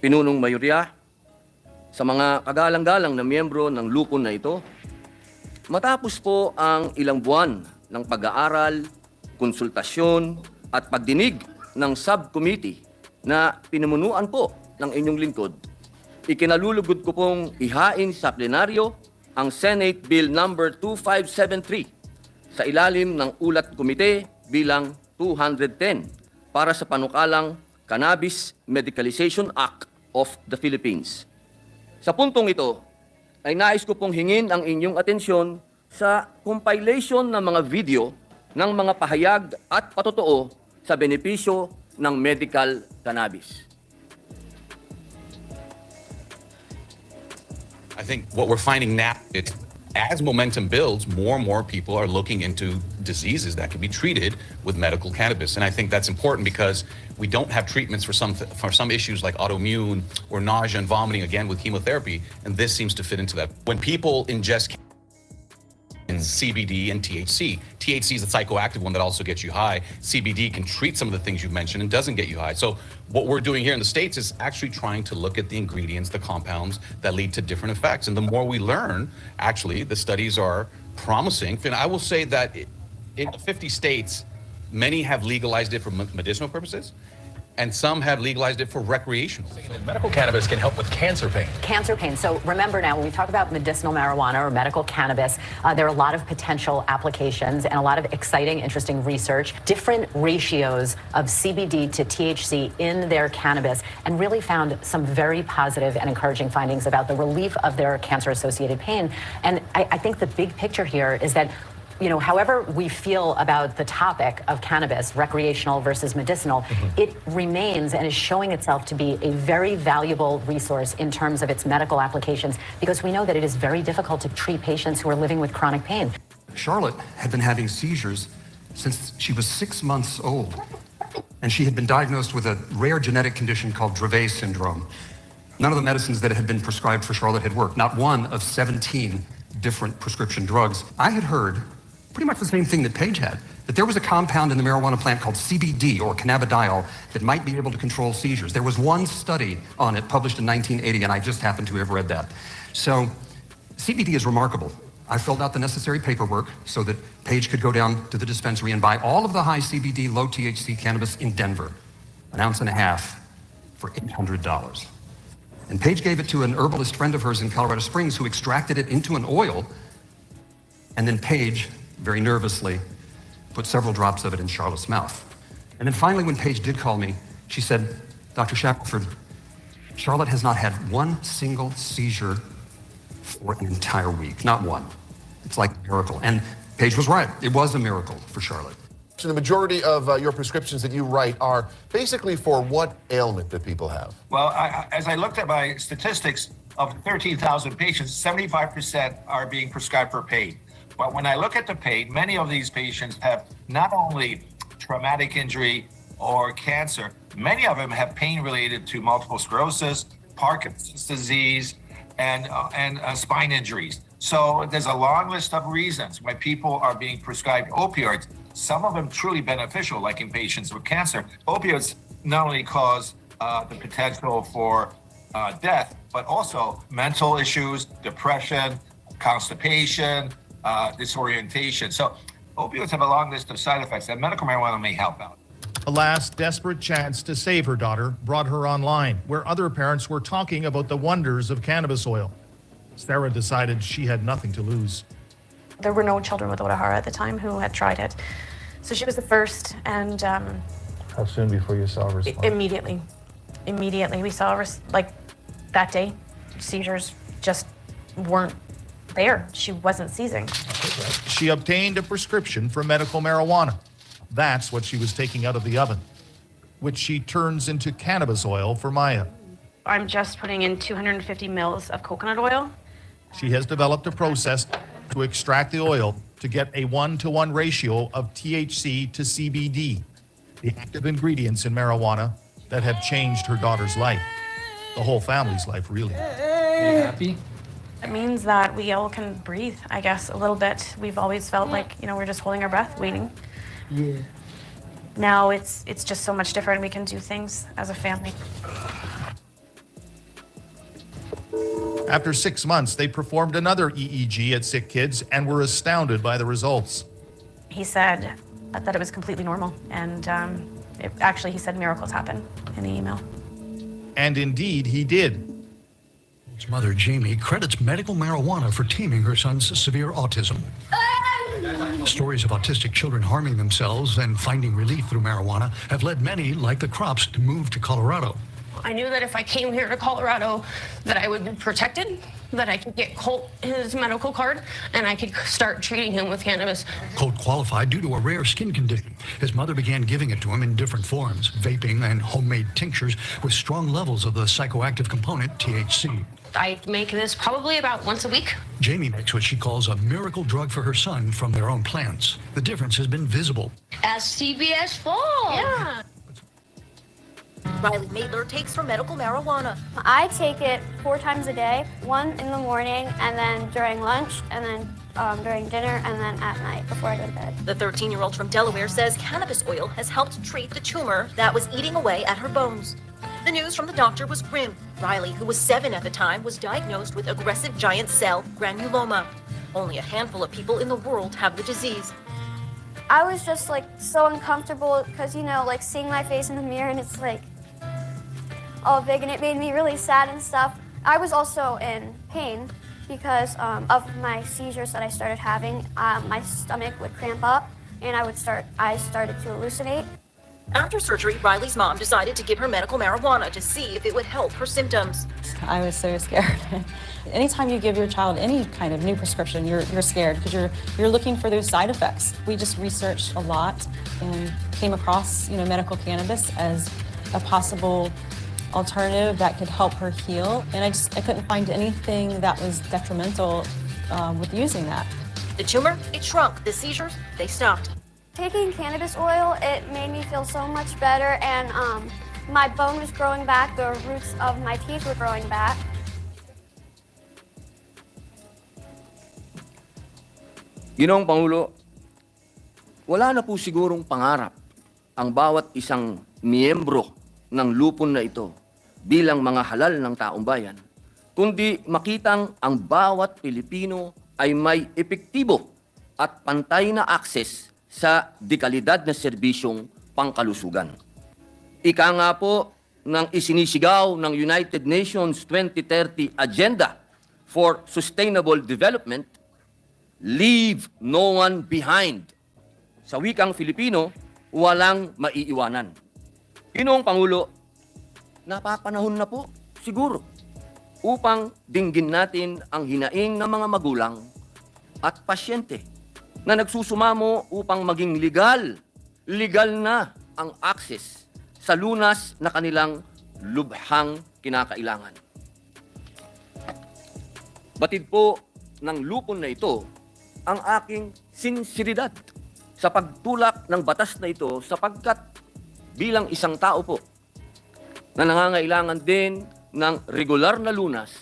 Speaker 6: pinunong mayorya, sa mga kagalang-galang na miyembro ng lupon na ito, matapos po ang ilang buwan ng pag-aaral, konsultasyon at pagdinig ng subcommittee na pinumunuan po ng inyong lingkod, ikinalulugod ko pong ihain sa plenaryo ang Senate Bill number 2573 sa ilalim ng ulat komite bilang 210 para sa panukalang Cannabis Medicalization Act of the Philippines. Sa puntong ito, ay nais ko pong hingin ang inyong atensyon sa compilation ng mga video ng mga pahayag at patotoo sa benepisyo ng medical cannabis.
Speaker 9: I think what we're finding now is as momentum builds, more and more people are looking into diseases that can be treated with medical cannabis. And I think that's important because we don't have treatments for some issues like autoimmune or nausea and vomiting, again, with chemotherapy. And this seems to fit into that. When people ingest CBD and THC. THC is the psychoactive one that also gets you high. CBD can treat some of the things you've mentioned and doesn't get you high. So what we're doing here in the States is actually trying to look at the ingredients, the compounds that lead to different effects. And the more we learn, actually, the studies are promising. And I will say that in 50 states, many have legalized it for medicinal purposes, and some have legalized it for recreational.
Speaker 10: Medical cannabis can help with cancer pain.
Speaker 11: Cancer pain. So remember now, when we talk about medicinal marijuana or medical cannabis, there are a lot of potential applications and a lot of exciting, interesting research, different ratios of CBD to THC in their cannabis, and really found some very positive and encouraging findings about the relief of their cancer-associated pain. And I think the big picture here is that, you know, however we feel about the topic of cannabis, recreational versus medicinal, it remains and is showing itself to be a very valuable resource in terms of its medical applications, because we know that it is very difficult to treat patients who are living with chronic pain.
Speaker 12: Charlotte had been having seizures since she was 6 months old, and she had been diagnosed with a rare genetic condition called Dravet syndrome. None of the medicines that had been prescribed for Charlotte had worked, not one of 17 different prescription drugs. I had heard pretty much the same thing that Paige had, that there was a compound in the marijuana plant called CBD, or cannabidiol, that might be able to control seizures. There was one study on it published in 1980, and I just happened to have read that. So CBD is remarkable. I filled out the necessary paperwork so that Paige could go down to the dispensary and buy all of the high CBD, low THC cannabis in Denver, 1.5 ounces for $800. And Paige gave it to an herbalist friend of hers in Colorado Springs who extracted it into an oil, and then Paige, very nervously, put several drops of it in Charlotte's mouth. And then finally, when Paige did call me, she said, Dr. Shackelford, Charlotte has not had one single seizure for an entire week, not one. It's like a miracle. And Paige was right. It was a miracle for Charlotte.
Speaker 13: So the majority of your prescriptions that you write are basically for what ailment that people have?
Speaker 10: Well, as I looked at my statistics, of 13,000 patients, 75% are being prescribed for pain. But when I look at the pain, many of these patients have not only traumatic injury or cancer, many of them have pain related to multiple sclerosis, Parkinson's disease, and spine injuries. So there's a long list of reasons why people are being prescribed opioids. some of them truly beneficial, like in patients with cancer. Opioids not only cause the potential for death, but also mental issues, depression, constipation, disorientation. So opioids have a long list of side effects, and medical marijuana may help out.
Speaker 14: A last desperate chance to save her daughter brought her online, where other parents were talking about the wonders of cannabis oil. Sarah decided she had nothing to lose.
Speaker 15: There were no children with Odahara at the time who had tried it. So she was the first, and
Speaker 14: How soon before you saw a response?
Speaker 15: immediately. We saw, like, that day, seizures just weren't there. She wasn't seizing.
Speaker 14: She obtained a prescription for medical marijuana. That's what she was taking out of the oven, which she turns into cannabis oil for Maya.
Speaker 15: I'm just putting in 250 mils of coconut oil.
Speaker 14: She has developed a process to extract the oil to get a 1-to-1 ratio of THC to CBD, the active ingredients in marijuana that have changed her daughter's life. The whole family's life, really.
Speaker 15: It means that we all can breathe, I guess, a little bit. We've always felt like, we're just holding our breath, waiting.
Speaker 2: Yeah.
Speaker 15: Now it's just so much different. We can do things as a family.
Speaker 14: After 6 months, they performed another EEG at Sick Kids and were astounded by the results.
Speaker 15: He said that it was completely normal, and he said miracles happen in the email.
Speaker 14: And indeed, he did.
Speaker 12: His mother, Jamie, credits medical marijuana for taming her son's severe autism. Stories of autistic children harming themselves and finding relief through marijuana have led many, like the Crops, to move to Colorado.
Speaker 15: I knew that if I came here to Colorado, that I would be protected, that I could get Colt his medical card, and I could start treating him with cannabis.
Speaker 12: Colt qualified due to a rare skin condition. His mother began giving it to him in different forms, vaping and homemade tinctures with strong levels of the psychoactive component THC.
Speaker 15: I make this probably about once a week.
Speaker 12: Jamie makes what she calls a miracle drug for her son from their own plants. The difference has been visible.
Speaker 4: As CBS Fall.
Speaker 15: Yeah.
Speaker 4: Riley Maitler takes her medical marijuana.
Speaker 16: I take it 4 times a day, 1 in the morning, and then during lunch, and then during dinner, and then at night before I go to bed.
Speaker 4: The 13-year-old from Delaware says cannabis oil has helped treat the tumor that was eating away at her bones. The news from the doctor was grim. Riley, who was 7 at the time, was diagnosed with aggressive giant cell granuloma. Only a handful of people in the world have the disease.
Speaker 16: I was just so uncomfortable because, seeing my face in the mirror and it's all big, and it made me really sad and stuff. I was also in pain because of my seizures that I started having. My stomach would cramp up and I started to hallucinate.
Speaker 4: After surgery, Riley's mom decided to give her medical marijuana to see if it would help her symptoms.
Speaker 15: I was so scared. Anytime you give your child any kind of new prescription, you're scared because you're looking for those side effects. We just researched a lot and came across, medical cannabis as a possible alternative that could help her heal. And I couldn't find anything that was detrimental with using that.
Speaker 4: The tumor, it shrunk. The seizures, they stopped.
Speaker 16: Taking cannabis oil, it made me feel so much better, and my bone was growing back, the roots of my teeth were growing back.
Speaker 6: Ginoong Pangulo, wala na po sigurong pangarap ang bawat isang miyembro ng lupon na ito bilang mga halal ng taong bayan, kundi makitang ang bawat Pilipino ay may epektibo at pantay na akses sa dekalidad na serbisyong pangkalusugan. Ika nga po ng isinisigaw ng United Nations 2030 Agenda for Sustainable Development, leave no one behind. Sa wikang Filipino, walang maiiwanan. Ginoong Pangulo, napapanahon na po siguro upang dinggin natin ang hinaing ng mga magulang at pasyente na nagsusumamo upang maging legal na ang access sa lunas na kanilang lubhang kinakailangan. Batid po ng lupon na ito ang aking sinseridad sa pagtulak ng batas na ito sapagkat bilang isang tao po na nangangailangan din ng regular na lunas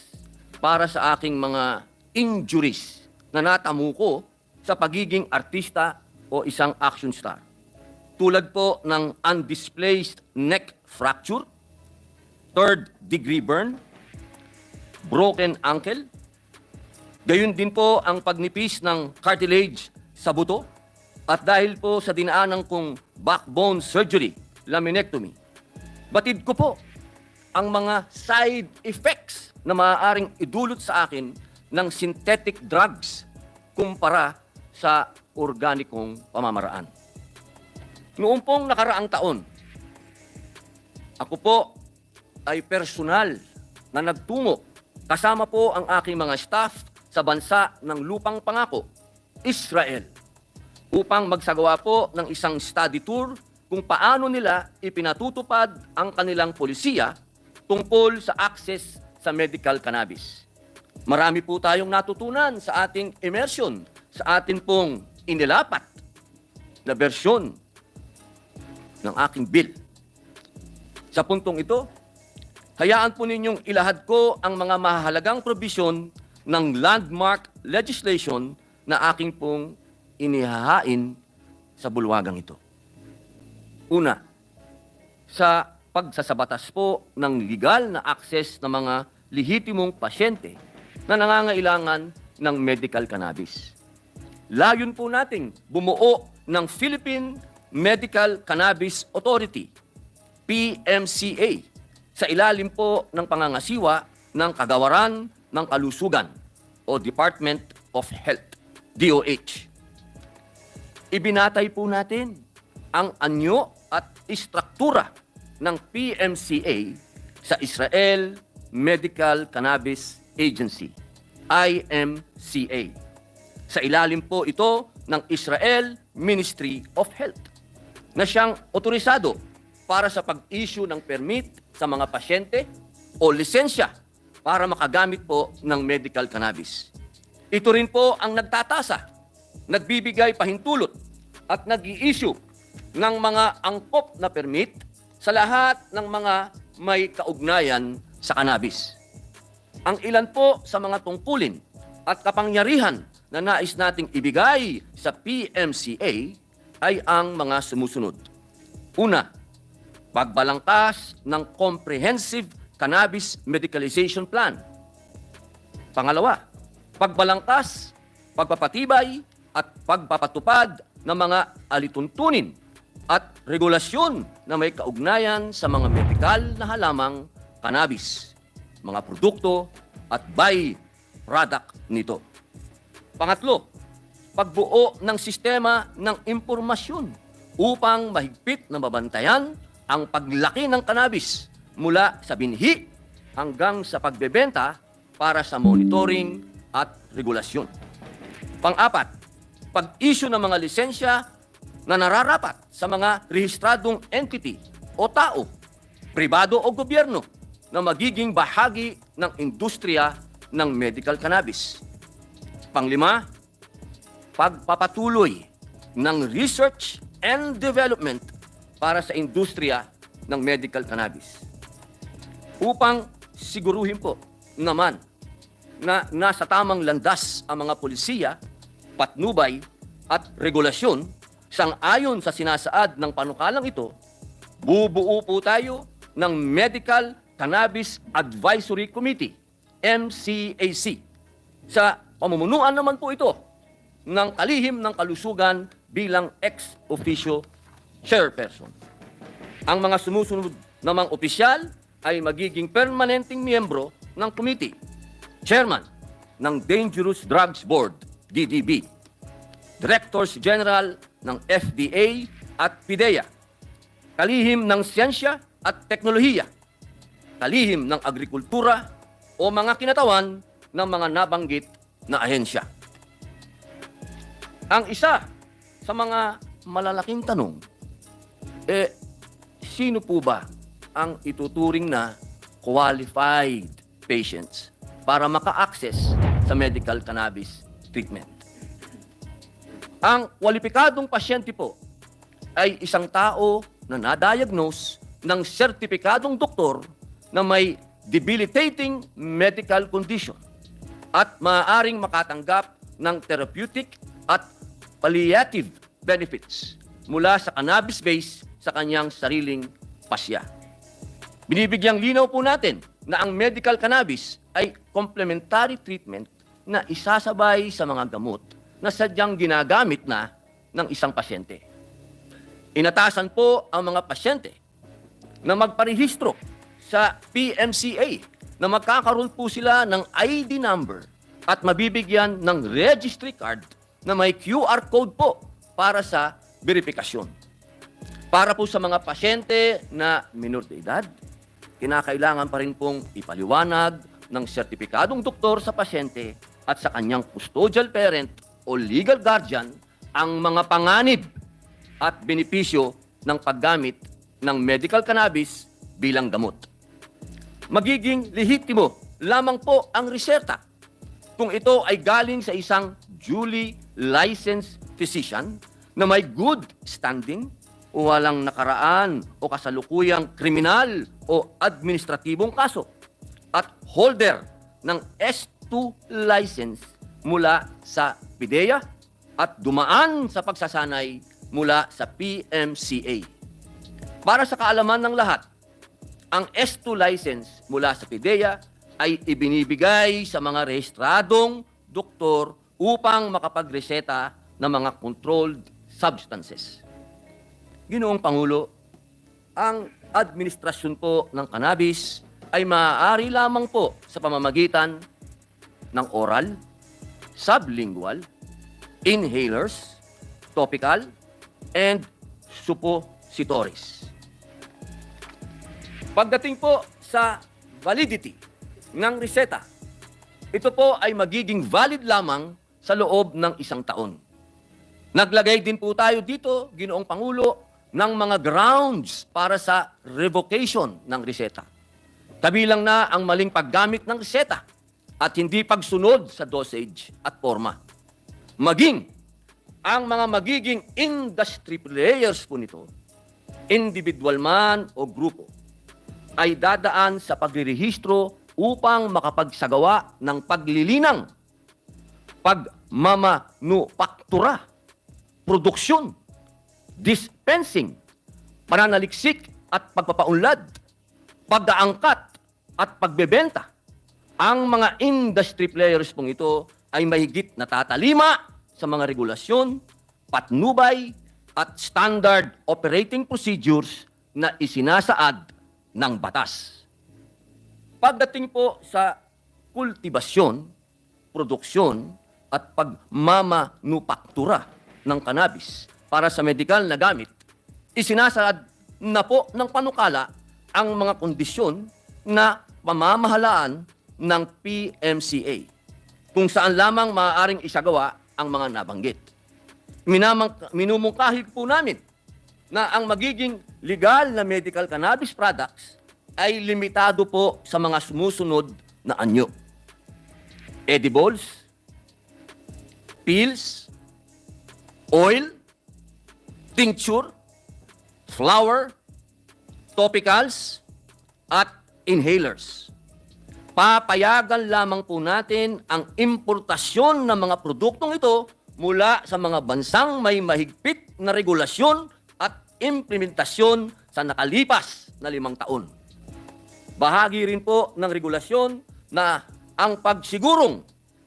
Speaker 6: para sa aking mga injuries na natamo ko sa pagiging artista o isang action star. Tulad po ng undisplaced neck fracture, third-degree burn, broken ankle, gayon din po ang pagnipis ng cartilage sa buto, at dahil po sa dinaanan kong backbone surgery, laminectomy, batid ko po ang mga side effects na maaaring idulot sa akin ng synthetic drugs kumpara sa organikong pamamaraan. Noong pong nakaraang taon, ako po ay personal na nagtungo kasama po ang aking mga staff sa bansa ng lupang pangako, Israel, upang magsagawa po ng isang study tour kung paano nila ipinatutupad ang kanilang polisiya tungkol sa access sa medical cannabis. Marami po tayong natutunan sa ating immersion, sa atin pong inilapat na bersyon ng aking bill. Sa puntong ito, hayaan po ninyong ilahad ko ang mga mahalagang probisyon ng landmark legislation na aking pong inihahain sa bulwagang ito. Una, sa pagsasabatas po ng legal na access ng mga lehitimong pasyente na nangangailangan ng medical cannabis. Layon po nating bumuo ng Philippine Medical Cannabis Authority, PMCA, sa ilalim po ng pangangasiwa ng Kagawaran ng Kalusugan o Department of Health, DOH. Ibinatay po natin ang anyo at istruktura ng PMCA sa Israel Medical Cannabis Agency, IMCA. Sa ilalim po ito ng Israel Ministry of Health na siyang otorisado para sa pag-issue ng permit sa mga pasyente o lisensya para makagamit po ng medical cannabis. Ito rin po ang nagtatasa, nagbibigay pahintulot at nag-i-issue ng mga angkop na permit sa lahat ng mga may kaugnayan sa cannabis. Ang ilan po sa mga tungkulin at kapangyarihan na nais nating ibigay sa PMCA ay ang mga sumusunod. Una, pagbalangkas ng Comprehensive Cannabis Medicalization Plan. Pangalawa, pagbalangkas, pagpapatibay at pagpapatupad ng mga alituntunin at regulasyon na may kaugnayan sa mga medikal na halamang cannabis, mga produkto at by-product nito. Pangatlo, pagbuo ng sistema ng impormasyon upang mahigpit na mabantayan ang paglaki ng cannabis mula sa binhi hanggang sa pagbebenta para sa monitoring at regulasyon. Pang-apat, pag-issue ng mga lisensya na nararapat sa mga rehistradong entity o tao, pribado o gobyerno na magiging bahagi ng industriya ng medical cannabis. Panglima, pagpapatuloy ng research and development para sa industriya ng medical cannabis. Upang siguruhin po naman na nasa tamang landas ang mga polisiya, patnubay at regulasyon sang-ayon sa sinasaad ng panukalang ito, bubuo po tayo ng Medical Cannabis Advisory Committee, MCAC. Sa pamumunuan naman po ito ng kalihim ng kalusugan bilang ex-officio chairperson. Ang mga sumusunod namang opisyal ay magiging permanenteng miyembro ng committee, chairman ng Dangerous Drugs Board, DDB, Directors General ng FDA at PIDEA, kalihim ng siyensya at teknolohiya, kalihim ng agrikultura o mga kinatawan ng mga nabanggit na ahensya. Ang isa sa mga malalaking tanong, sino po ba ang ituturing na qualified patients para maka-access sa medical cannabis treatment? Ang kwalipikadong pasyente po ay isang tao na na-diagnose ng sertipikadong doktor na may debilitating medical condition at maaaring makatanggap ng therapeutic at palliative benefits mula sa cannabis base sa kanyang sariling pasya. Binibigyang linaw po natin na ang medical cannabis ay complementary treatment na isasabay sa mga gamot na sadyang ginagamit na ng isang pasyente. Inatasan po ang mga pasyente na magparehistro sa PMCA na magkakaroon po sila ng ID number at mabibigyan ng registry card na may QR code po para sa verifikasyon. Para po sa mga pasyente na minor de edad, kinakailangan pa rin pong ipaliwanag ng sertipikadong doktor sa pasyente at sa kanyang custodial parent o legal guardian ang mga panganib at benepisyo ng paggamit ng medical cannabis bilang gamot. Magiging lehitimo lamang po ang reseta kung ito ay galing sa isang duly licensed physician na may good standing, walang nakaraan o kasalukuyang kriminal o administratibong kaso at holder ng S2 license mula sa PIDEA at dumaan sa pagsasanay mula sa PMCA. Para sa kaalaman ng lahat, ang S2 license mula sa PIDEA ay ibinibigay sa mga rehistradong doktor upang makapagreseta ng mga controlled substances. Ginoong Pangulo, ang administrasyon po ng cannabis ay maaari lamang po sa pamamagitan ng oral, sublingual, inhalers, topical, and suppositories. Pagdating po sa validity ng reseta, ito po ay magiging valid lamang sa loob ng 1 taon. Naglagay din po tayo dito, Ginoong Pangulo, ng mga grounds para sa revocation ng reseta. Kabilang na ang maling paggamit ng reseta at hindi pagsunod sa dosage at forma. Maging ang mga magiging industry players po nito, individual man o grupo, ay dadaan sa pagrerehistro upang makapagsagawa ng paglilinang, pagmamanufaktura, produksyon, dispensing, pananaliksik at pagpapaunlad, pag-aangkat at pagbebenta. Ang mga industry players pong ito ay mahigit natatalima sa mga regulasyon, patnubay at standard operating procedures na isinasaad ng batas. Pagdating po sa kultibasyon, produksyon at pagmamanufaktura ng cannabis para sa medikal na gamit, isinasaad na po ng panukala ang mga kondisyon na pamamahalaan ng PMCA, kung saan lamang maaaring isagawa ang mga nabanggit. Minumungkahi po namin na ang magiging legal na medical cannabis products ay limitado po sa mga sumusunod na anyo: edibles, pills, oil, tincture, flower, topicals, at inhalers. Papayagan lamang po natin ang importasyon ng mga produktong ito mula sa mga bansang may mahigpit na regulasyon at implementasyon sa nakalipas na 5 taon. Bahagi rin po ng regulasyon na ang pagsigurong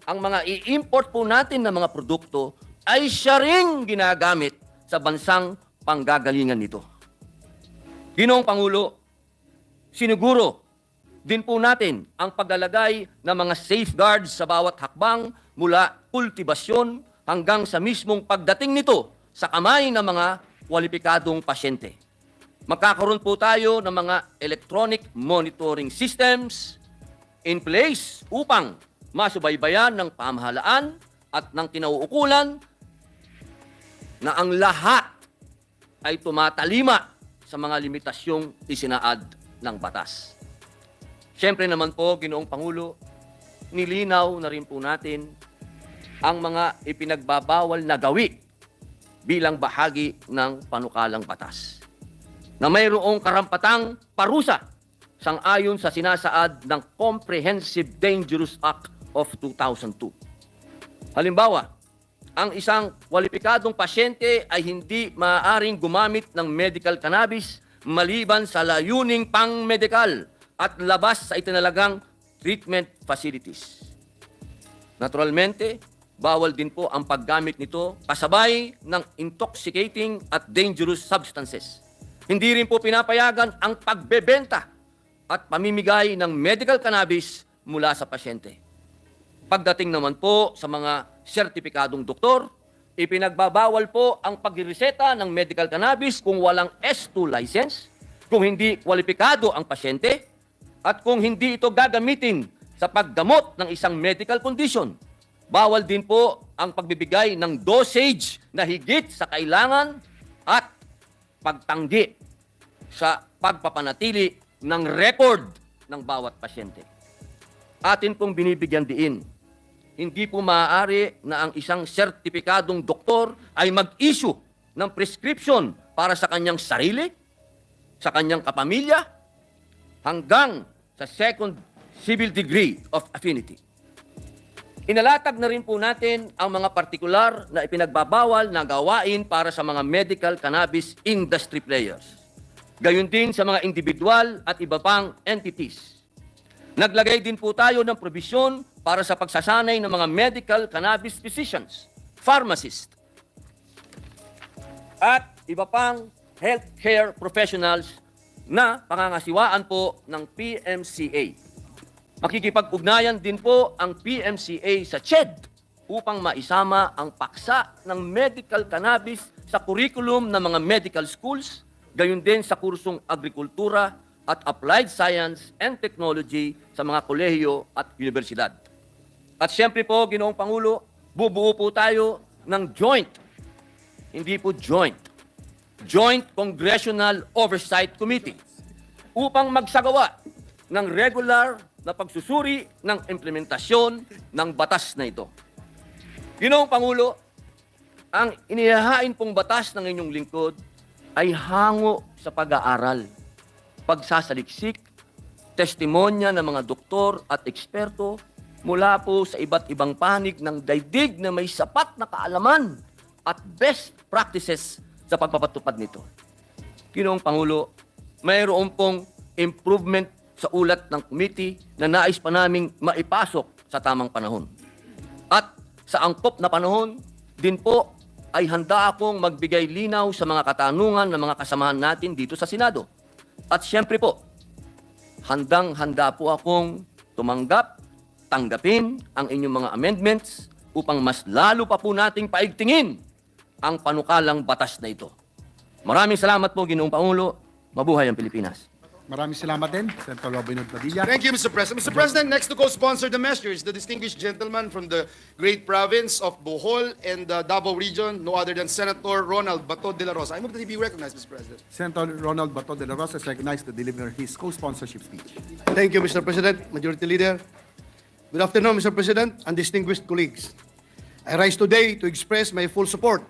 Speaker 6: ang mga i-import po natin ng mga produkto ay siya ring ginagamit sa bansang panggagalingan nito. Ginoong Pangulo, siniguro din po natin ang paglalagay ng mga safeguards sa bawat hakbang mula kultibasyon hanggang sa mismong pagdating nito sa kamay ng mga kwalipikadong pasyente. Magkakaroon po tayo ng mga electronic monitoring systems in place upang masubaybayan ng pamahalaan at ng kinauukulan na ang lahat ay tumatalima sa mga limitasyong isinaad ng batas. Siyempre naman po, Ginoong Pangulo, nilinaw na rin po natin ang mga ipinagbabawal na gawi bilang bahagi ng panukalang batas na mayroong karampatang parusa sang-ayon sa sinasaad ng Comprehensive Dangerous Act of 2002. Halimbawa, ang isang kwalipikadong pasyente ay hindi maaaring gumamit ng medical cannabis maliban sa layuning pang-medikal at labas sa itinalagang treatment facilities. Naturalmente, bawal din po ang paggamit nito kasabay ng intoxicating at dangerous substances. Hindi rin po pinapayagan ang pagbebenta at pamimigay ng medical cannabis mula sa pasyente. Pagdating naman po sa mga sertipikadong doktor, ipinagbabawal po ang pagreseta ng medical cannabis kung walang S2 license, kung hindi kwalipikado ang pasyente, at kung hindi ito gagamitin sa paggamot ng isang medical condition. Bawal din po ang pagbibigay ng dosage na higit sa kailangan at pagtanggi sa pagpapanatili ng record ng bawat pasyente. Atin pong binibigyan diin, hindi po maaari na ang isang sertipikadong doktor ay mag-issue ng prescription para sa kanyang sarili, sa kanyang kapamilya, hanggang sa second civil degree of affinity. Inalatag na rin po natin ang mga partikular na ipinagbabawal na gawain para sa mga medical cannabis industry players. Gayon din sa mga individual at iba pang entities. Naglagay din po tayo ng probisyon para sa pagsasanay ng mga medical cannabis physicians, pharmacists, at iba pang healthcare professionals na pangangasiwaan po ng PMCA. Makikipag-ugnayan din po ang PMCA sa CHED upang maisama ang paksa ng medical cannabis sa curriculum ng mga medical schools, gayon din sa kursong agrikultura at applied science and technology sa mga kolehiyo at universidad. At siyempre po, Ginoong Pangulo, bubuo po tayo ng joint Congressional Oversight Committee upang magsagawa ng regular na pagsusuri ng implementasyon ng batas na ito. Ginoong Pangulo, ang inihahain pong batas ng inyong lingkod ay hango sa pag-aaral, pagsasaliksik, testimonya ng mga doktor at eksperto mula po sa iba't ibang panig ng daigdig na may sapat na kaalaman at best practices sa pagpapatupad nito. Ginoong Pangulo, mayroon pong improvement sa ulat ng committee na nais pa naming maipasok sa tamang panahon. At sa angkop na panahon, din po ay handa akong magbigay linaw sa mga katanungan ng mga kasamahan natin dito sa Senado. At siyempre po, handang-handa po akong tanggapin ang inyong mga amendments upang mas lalo pa po nating paigtingin ang panukalang batas na ito. Maraming salamat po, Ginoong Pangulo. Mabuhay ang Pilipinas.
Speaker 7: Maraming salamat din, Senator Robin Hood Padilla.
Speaker 8: Thank you, Mr. President. Mr. President, next to co-sponsor the measure is the distinguished gentleman from the great province of Bohol and the Davao region, no other than Senator Ronald Bato de la Rosa. I move that he be recognized, Mr. President.
Speaker 7: Senator Ronald Bato de la Rosa is recognized to deliver his co-sponsorship speech.
Speaker 17: Thank you, Mr. President, Majority Leader. Good afternoon, Mr. President and distinguished colleagues. I rise today to express my full support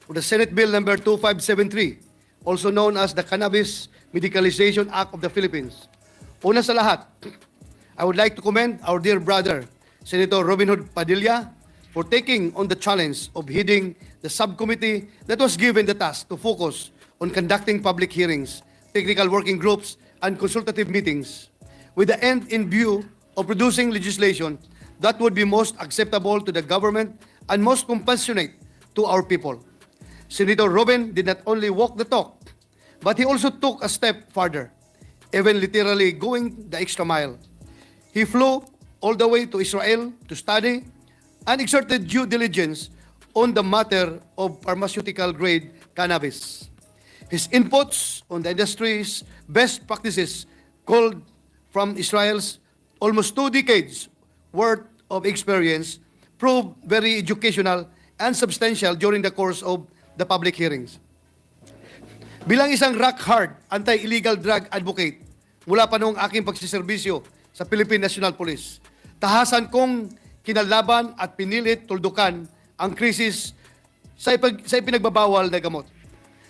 Speaker 17: for the Senate Bill number 2573, also known as the Cannabis Medicalization Act of the Philippines. Una sa lahat, I would like to commend our dear brother, Senator Robin Hood Padilla, for taking on the challenge of heading the subcommittee that was given the task to focus on conducting public hearings, technical working groups, and consultative meetings, with the end in view of producing legislation that would be most acceptable to the government and most compassionate to our people. Senator Robin did not only walk the talk, but he also took a step further, even literally going the extra mile. He flew all the way to Israel to study and exerted due diligence on the matter of pharmaceutical-grade cannabis. His inputs on the industry's best practices called from Israel's almost 2 decades worth of experience proved very educational and substantial during the course of the public hearings. Bilang isang rock-hard anti-illegal drug advocate mula pa noong aking pagsiservisyo sa Philippine National Police, tahasan kong kinalaban at pinilit tuldukan ang krisis sa ipinagbabawal na gamot.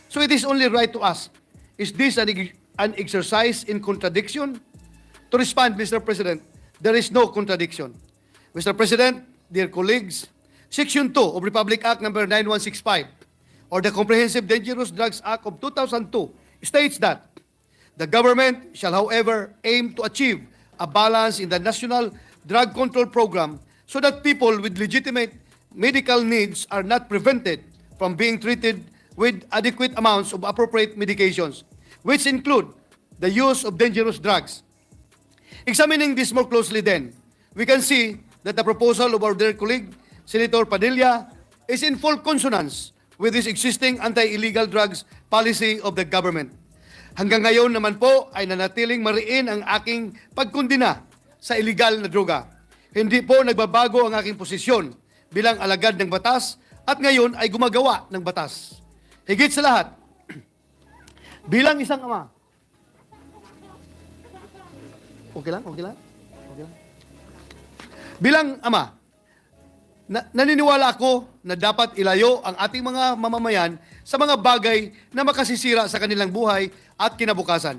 Speaker 17: So it is only right to ask, is this an exercise in contradiction? To respond, Mr. President, there is no contradiction. Mr. President, dear colleagues, Section 2 of Republic Act number 9165 or the Comprehensive Dangerous Drugs Act of 2002 states that the government shall, however, aim to achieve a balance in the national drug control program so that people with legitimate medical needs are not prevented from being treated with adequate amounts of appropriate medications, which include the use of dangerous drugs. Examining this more closely then, we can see that the proposal of our dear colleague, Senator Padilla, is in full consonance with this existing anti-illegal drugs policy of the government. Hanggang ngayon naman po ay nanatiling mariin ang aking pagkundina sa illegal na droga. Hindi po nagbabago ang aking posisyon bilang alagad ng batas at ngayon ay gumagawa ng batas. Higit sa lahat, bilang isang ama, okay lang? Bilang ama, naniniwala ako na dapat ilayo ang ating mga mamamayan sa mga bagay na makasisira sa kanilang buhay at kinabukasan.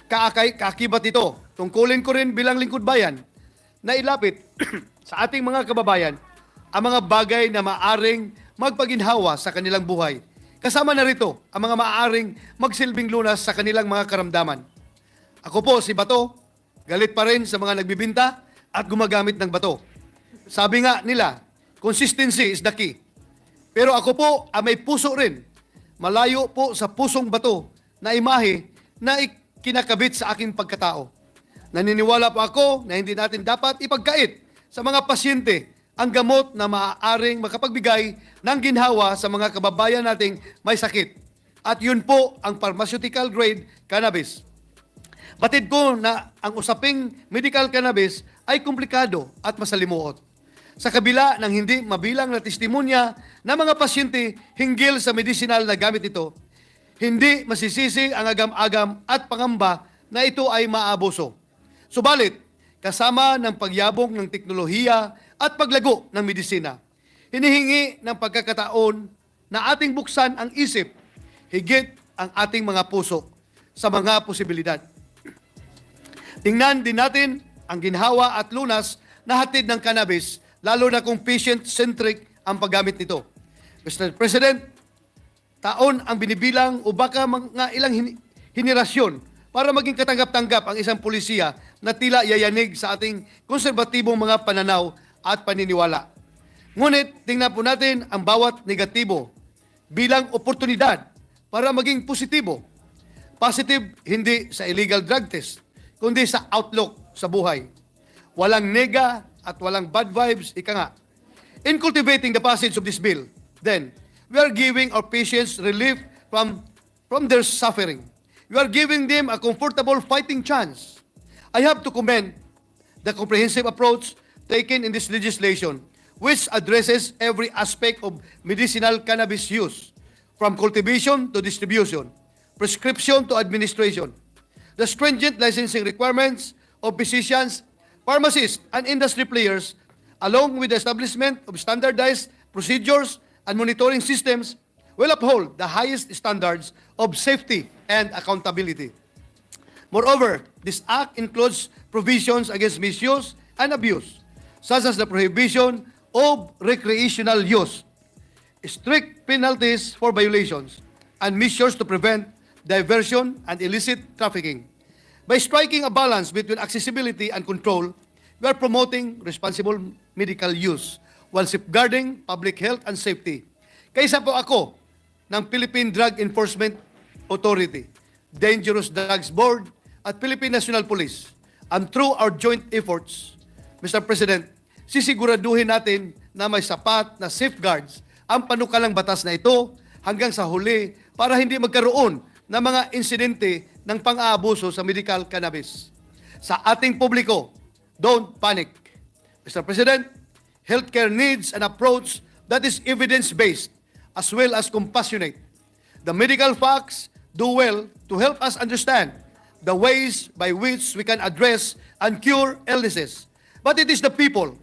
Speaker 17: Kaakibat ito, tungkulin ko rin bilang lingkod bayan na ilapit sa ating mga kababayan ang mga bagay na maaring magpaginhawa sa kanilang buhay. Kasama na rito ang mga maaring magsilbing lunas sa kanilang mga karamdaman. Ako po si Bato, galit pa rin sa mga nagbibinta at gumagamit ng bato. Sabi nga nila, consistency is the key. Pero ako po may puso rin. Malayo po sa pusong bato na imahe na kinakabit sa aking pagkatao. Naniniwala po ako na hindi natin dapat ipagkait sa mga pasyente ang gamot na maaaring makapagbigay ng ginhawa sa mga kababayan nating may sakit. At yun po ang pharmaceutical grade cannabis. Batid ko na ang usaping medical cannabis ay komplikado at masalimuot. Sa kabila ng hindi mabilang na testimonya ng mga pasyente hinggil sa medicinal na gamit ito, hindi masisisi ang agam-agam at pangamba na ito ay maabuso. Subalit, kasama ng pagyabong ng teknolohiya at paglago ng medisina, hinihingi ng pagkakataon na ating buksan ang isip, higit ang ating mga puso sa mga posibilidad. Tingnan din natin ang ginhawa at lunas na hatid ng cannabis, lalo na kung patient-centric ang paggamit nito. Mr. President, taon ang binibilang o baka mga ilang henerasyon para maging katanggap-tanggap ang isang pulisiya na tila yayanig sa ating konserbatibong mga pananaw at paniniwala. Ngunit tingnan po natin ang bawat negatibo bilang oportunidad para maging positibo. Positive hindi sa illegal drug test, kundi sa outlook sa buhay. Walang nega at walang bad vibes, ika nga. In cultivating the passage of this bill, then, we are giving our patients relief from their suffering. We are giving them a comfortable fighting chance. I have to commend the comprehensive approach taken in this legislation, which addresses every aspect of medicinal cannabis use, from cultivation to distribution, prescription to administration. The stringent licensing requirements of physicians, pharmacists, and industry players, along with the establishment of standardized procedures and monitoring systems, will uphold the highest standards of safety and accountability. Moreover, this act includes provisions against misuse and abuse, such as the prohibition of recreational use, strict penalties for violations, and measures to prevent diversion and illicit trafficking. By striking a balance between accessibility and control, we are promoting responsible medical use while safeguarding public health and safety. Kaisa po ako ng Philippine Drug Enforcement Authority, Dangerous Drugs Board, at Philippine National Police. And through our joint efforts, Mr. President, sisiguraduhin natin na may sapat na safeguards ang panukalang batas na ito hanggang sa huli para hindi magkaroon ng mga insidente ng pang-aabuso sa medical cannabis. Sa ating publiko, don't panic. Mr. President, healthcare needs an approach that is evidence-based as well as compassionate. The medical facts do well to help us understand the ways by which we can address and cure illnesses. But it is the people,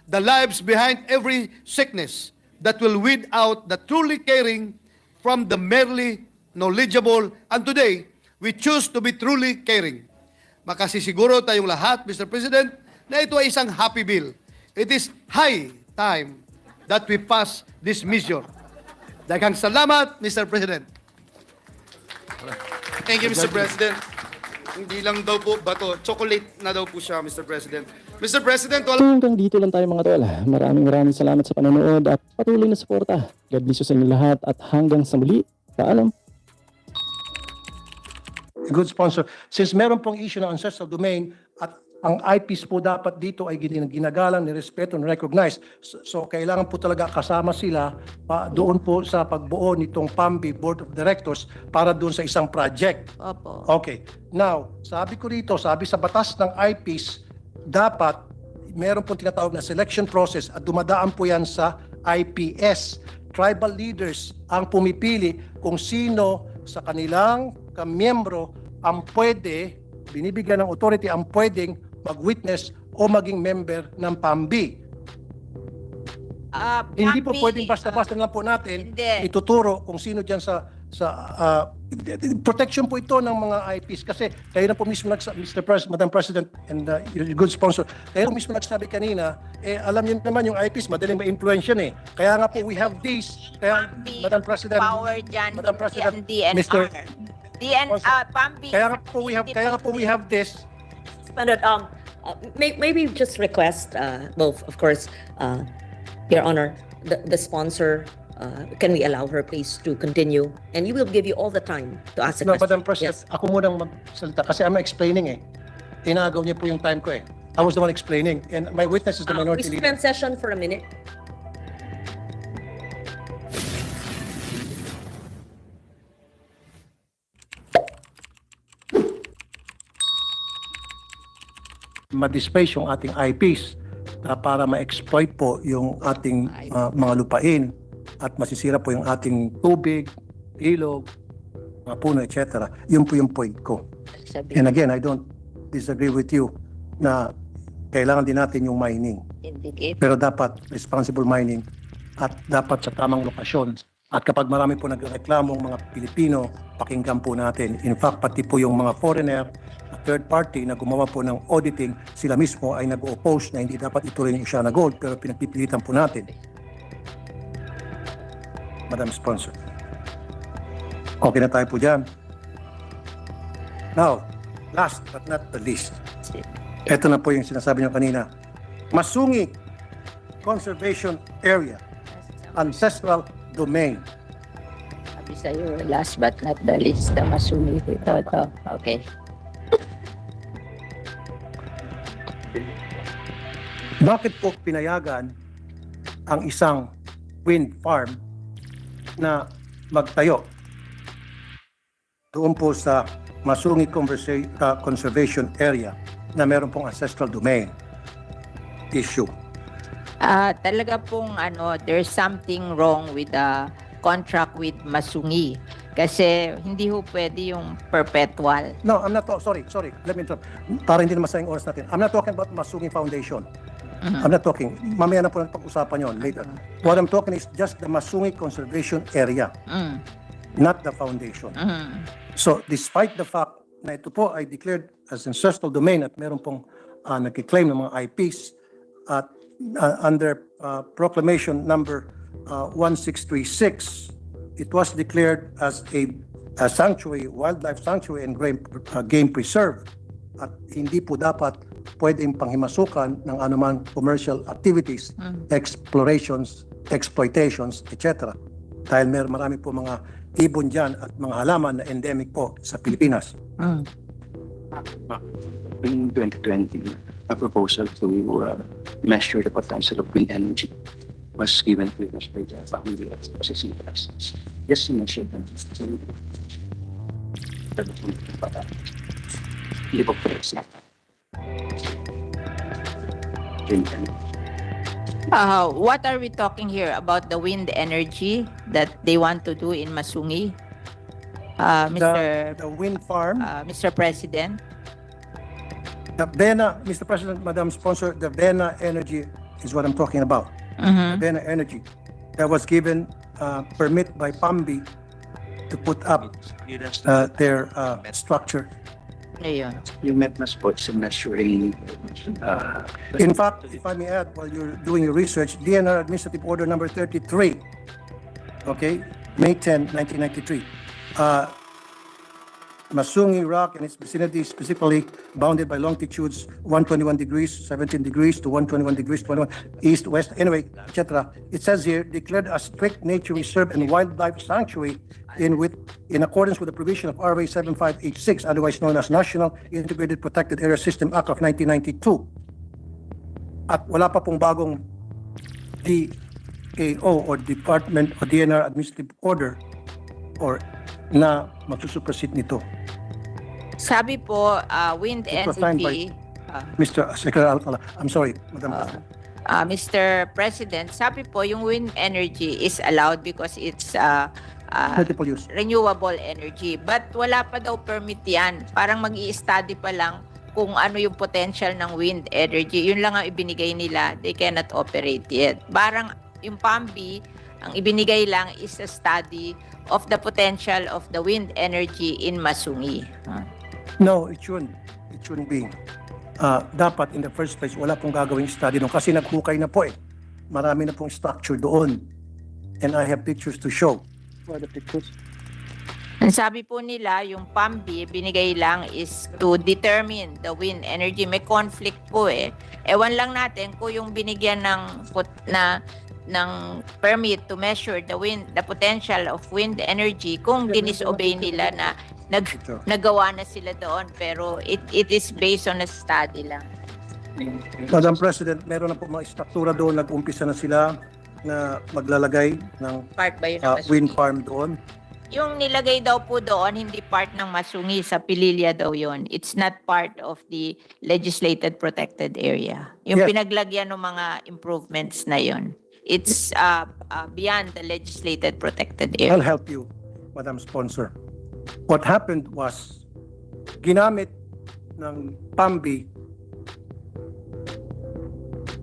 Speaker 17: the lives behind every sickness, that will weed out the truly caring from the merely knowledgeable. And today, we choose to be truly caring. Makasisiguro tayong lahat, Mr. President, na ito ay isang happy bill. It is high time that we pass this measure. Daghang salamat, Mr. President.
Speaker 8: Thank you, Mr. President. Hindi lang daw po bato, chocolate na daw po siya, Mr. President. Mr. President, wala...
Speaker 2: Hanggang dito lang tayo mga tol. Maraming salamat sa panonood at patuloy na suporta. God bless you sa inyo lahat at hanggang sa muli. Paalam.
Speaker 17: Good sponsor. Since meron pong issue ng ancestral domain at ang IPs po dapat dito ay ginagalang, nirespeto, recognize. So kailangan po talaga kasama sila doon po sa pagbuo nitong PAMBI Board of Directors para doon sa isang project.
Speaker 3: Opo.
Speaker 17: Okay. Now, sabi ko rito, sabi sa batas ng IPs, dapat meron po tinatawag na selection process at dumadaan po yan sa IPS. Tribal leaders ang pumipili kung sino sa kanilang kamiyembro ang pwede, binibigyan ng authority ang pwedeng mag-witness o maging member ng PAMBI. Hindi po pwedeng basta-basta lang po natin ituturo kung sino dyan sa protection po ito ng mga IPs kasi kayo na po mismo Mr. President, Madam President and your good sponsor, kayo na mismo nagsabi kanina, alam niyo naman yung IPs madaling ma-influence yan kaya nga po we have this, kaya Madam President, Madam President, Mr.
Speaker 3: PAMBI.
Speaker 17: Kaya nga po we have this.
Speaker 3: Maybe just request, well, of course, Your Honor, the sponsor, can we allow her please to continue? And we will give you all the time to ask a
Speaker 17: No,
Speaker 3: question.
Speaker 17: Madam President, ako munang magsalita kasi I'm explaining Inagaw niya po yung time ko I was the one explaining and my witness is the
Speaker 3: We
Speaker 17: minority leader.
Speaker 3: suspend session for a minute.
Speaker 17: Ma-displace yung ating IPs para ma-exploit po yung ating mga lupain at masisira po yung ating tubig, ilog, mga puno, etc. Yun po yung point ko. And again, I don't disagree with you na kailangan din natin yung mining. Pero dapat responsible mining at dapat sa tamang lokasyon. At kapag marami po nagreklamong mga Pilipino, pakinggan po natin. In fact, pati po yung mga foreigner, third party na gumawa po ng auditing, sila mismo ay nag-oppose na hindi dapat ituloy ng Oceana Gold pero pinagpipilitan po natin. Madam Sponsor. Okay na tayo po dyan. Now, last but not the least, ito na po yung sinasabi niyo kanina. Masungi Conservation Area, Ancestral Domain.
Speaker 3: Sabi sa'yo, last but not the least, the Masumi. Ito. Okay.
Speaker 17: Bakit po pinayagan ang isang wind farm na magtayo doon po sa Masungi Conservation Area na meron pong ancestral domain issue?
Speaker 3: Talaga pong there's something wrong with the contract with Masungi. Kasi hindi ho pwede yung perpetual.
Speaker 17: No, I'm not sorry. Let me interrupt. Para hindi na masayang oras natin. I'm not talking about Masungi Foundation. I'm not talking. Mamaya na po natin pag-usapan yon later. What I'm talking is just the Masungi Conservation Area. Not the foundation. So, despite the fact na ito po ay declared as ancestral domain at meron pong nagkiklaim ng mga IPs at under proclamation number 1636, it was declared as a sanctuary, wildlife sanctuary and game preserve. At hindi po dapat pwedeng panghimasukan ng anumang commercial activities, explorations, exploitations, etc. Dahil marami po mga ibon dyan at mga halaman na endemic po sa Pilipinas.
Speaker 18: In 2020, a proposal to measure the potential of wind energy was given to us by the family of processing license. Just to measure them.
Speaker 3: What are we talking here about the wind energy that they want to do in Masungi?
Speaker 17: The wind farm,
Speaker 3: Mr. President?
Speaker 17: the Vena, Mr. President, Madam Sponsor, the Vena Energy is what I'm talking about. The Vena Energy that was given permit by PAMBI to put up their structure
Speaker 18: Yung METMAS po is measuring
Speaker 17: In fact, if I may add, while you're doing your research, DNR Administrative Order number 33, okay, May 10, 1993. Masungi Rock and its vicinity specifically bounded by longitudes 121 degrees, 17 degrees to 121 degrees, 21 east, west, anyway, etc. It says here, declared a strict nature reserve and wildlife sanctuary in accordance with the provision of RA 7586, otherwise known as National Integrated Protected Area System Act of 1992. At wala pa pong bagong DAO or Department o DNR Administrative Order or na magsusupersit nito.
Speaker 19: Sabi po, wind
Speaker 17: It was signed by
Speaker 19: energy,
Speaker 17: Mr. Secretary Alcala. I'm sorry, Madam President.
Speaker 19: Mr. President, sabi po yung wind energy is allowed because it's
Speaker 17: Multiple use.
Speaker 19: renewable energy. But wala pa daw permit yan. Parang mag-i-study pa lang kung ano yung potential ng wind energy. Yun lang ang ibinigay nila. They cannot operate yet. Parang yung PAMBI, ang ibinigay lang is a study of the potential of the wind energy in Masungi.
Speaker 17: No, it shouldn't. It shouldn't be. Dapat in the first place, wala pong gagawing study doon kasi naghukay na po eh. Marami na pong structure doon. And I have pictures to show. What are the pictures?
Speaker 19: Ang sabi po nila, yung PAMBI, binigay lang is to determine the wind energy. May conflict po eh. Ewan lang natin kung yung binigyan ng permit to measure the potential of wind energy, kung dinisobey nila na nagawa na sila doon. Pero it is based on a study lang.
Speaker 17: Madam President, meron na po mga struktura doon. Nag-umpisa na sila na maglalagay ng
Speaker 19: Part ba yun ng Masungi?
Speaker 17: wind farm doon.
Speaker 19: Yung nilagay daw po doon, hindi part ng Masungi, sa Pililya daw yon. It's not part of the legislated protected area. Yung
Speaker 17: Yes.
Speaker 19: pinaglagyan ng mga improvements na yon. It's beyond the legislated protected
Speaker 17: I'll
Speaker 19: area.
Speaker 17: help you, Madam Sponsor. What happened was, ginamit ng PAMBI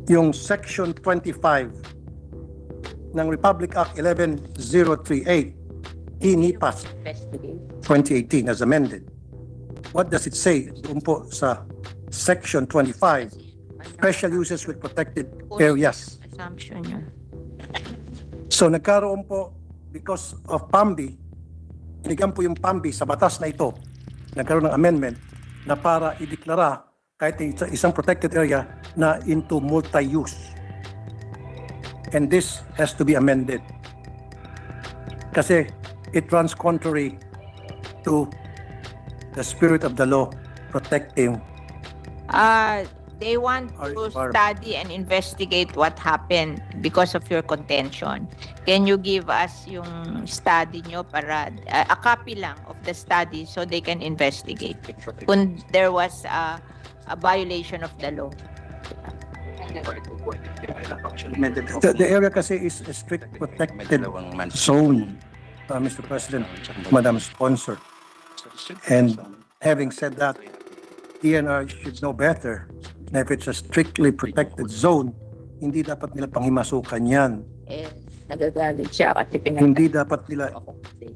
Speaker 17: yung Section 25 ng Republic Act 11038, INIPAS 2018 as amended. What does it say? Doon po sa Section 25, special uses with protected areas.
Speaker 19: Assumption yun.
Speaker 17: So nagkaroon po, because of PAMBI, binigyan po yung PAMBI sa batas na ito, nagkaroon ng amendment na para ideklara kahit isang protected area na into multi-use. And this has to be amended. Kasi it runs contrary to the spirit of the law protecting
Speaker 19: They want
Speaker 17: Our
Speaker 19: to
Speaker 17: environment.
Speaker 19: study and investigate what happened because of your contention. Can you give us yung study nyo para a copy lang of the study so they can investigate kung there was a violation of the law?
Speaker 17: the area kasi is a strict protected zone, Mr. President, Madam Sponsor. And having said that, DNR should know better na if it's a strictly protected zone, hindi dapat nila panghimasukan yan.
Speaker 19: Nagagalit siya kasi
Speaker 17: Hindi dapat nila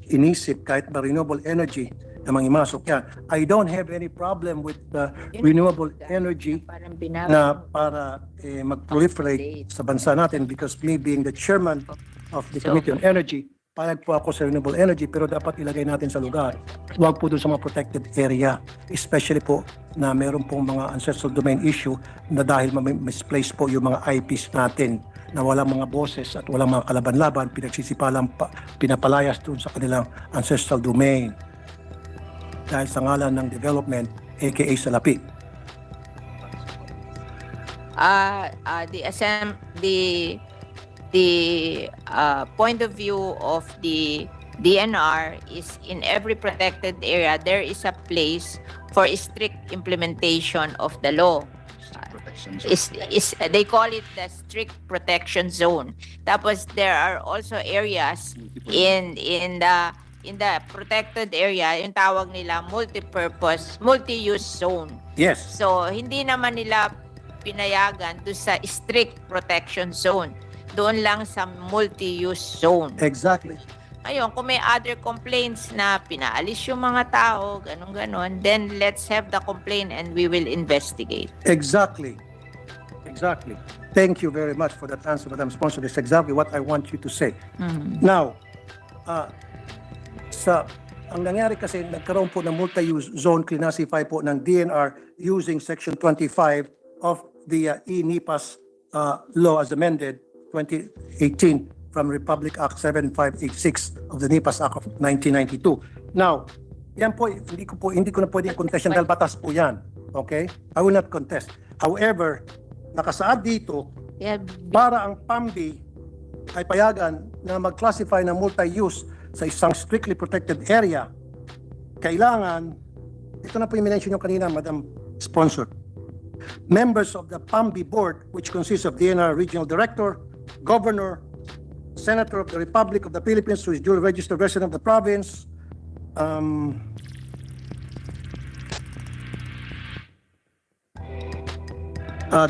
Speaker 17: inisip kahit ba renewable energy na manghimasok yan. I don't have any problem with the renewable energy na para mag-proliferate sa bansa natin because me being the chairman of the Committee on Energy, payag po ako sa renewable energy pero dapat ilagay natin sa lugar. Huwag po doon sa mga protected area, especially po na meron pong mga ancestral domain issue na dahil misplaced po yung mga IPs natin na walang mga boses at walang mga kalaban-laban, pinapalayas doon sa kanilang ancestral domain dahil sa ngalan ng development, aka salapi.
Speaker 19: The point of view of the DNR is in every protected area there is a place for strict implementation of the law. They call it the strict protection zone. Tapos there are also areas in the protected area, yung tawag nila multi-purpose, multi-use zone.
Speaker 17: Yes.
Speaker 19: So hindi naman nila pinayagan doon sa strict protection zone. Doon lang sa multi-use zone.
Speaker 17: Exactly.
Speaker 19: Ayun, kung may other complaints na pinaalis yung mga tao, ganun-ganon, then let's have the complaint and we will investigate.
Speaker 17: Exactly. Exactly. Thank you very much for that answer, Madam Sponsor. That's exactly what I want you to say. Now, ang nangyari kasi, nagkaroon po ng multi-use zone, classify po ng DNR using Section 25 of the e-NIPAS law as amended 2018 from Republic Act 7586 of the NIPAS Act of 1992. Now, yan po, hindi ko na pwedeng contest yan dahil batas po yan. Okay? I will not contest. However, nakasaad dito, para ang PAMBI ay payagan na mag-classify ng multi-use sa isang strictly protected area, kailangan, ito na po yung minention yung kanina, Madam Sponsor, members of the PAMBI board, which consists of DNR Regional Director, Governor, Senator of the Republic of the Philippines who is duly registered resident of the province,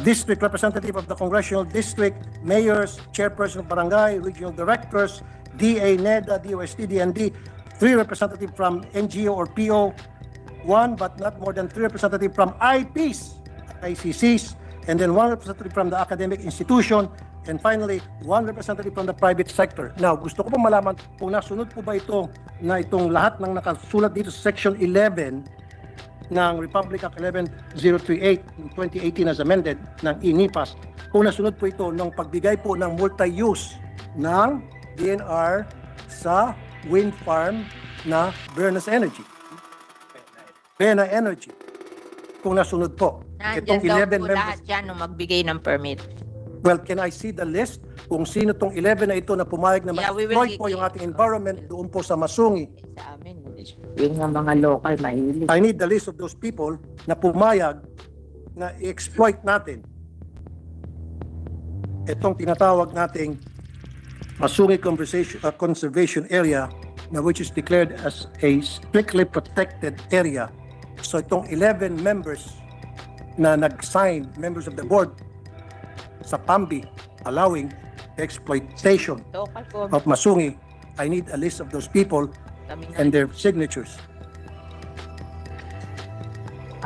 Speaker 17: district representative of the congressional district, mayors, chairperson of barangay, regional directors, DA, NEDA, DOST, DND, 3 representatives from NGO or PO, 1 but not more than 3 representatives from IPs, ICCs, and then 1 representative from the academic institution, and finally, 1 representative from the private sector. Now, gusto ko po malaman kung nasunod po ba ito na itong lahat ng nakasulat dito sa Section 11 ng Republic Act 11038 2018 as amended ng e-NIPAS, kung nasunod po ito ng pagbigay po ng multi-use ng DNR sa wind farm na Bernas Energy. Bena Energy. Kung nasunod po.
Speaker 19: Nandyan daw po lahat yan nung magbigay ng permit.
Speaker 17: Well, can I see the list kung sino tong 11 na ito na pumayag na
Speaker 19: Yeah, we will
Speaker 17: ma-exploit po yung ating environment doon po sa Masungi?
Speaker 19: Sa amin, yung mga local mahilig.
Speaker 17: I need the list of those people na pumayag na i-exploit natin itong tinatawag nating Masungi Conservation Area na which is declared as a strictly protected area. So itong 11 members na nag-sign, members of the board sa PAMBI allowing exploitation of Masungi, I need a list of those people and their signatures.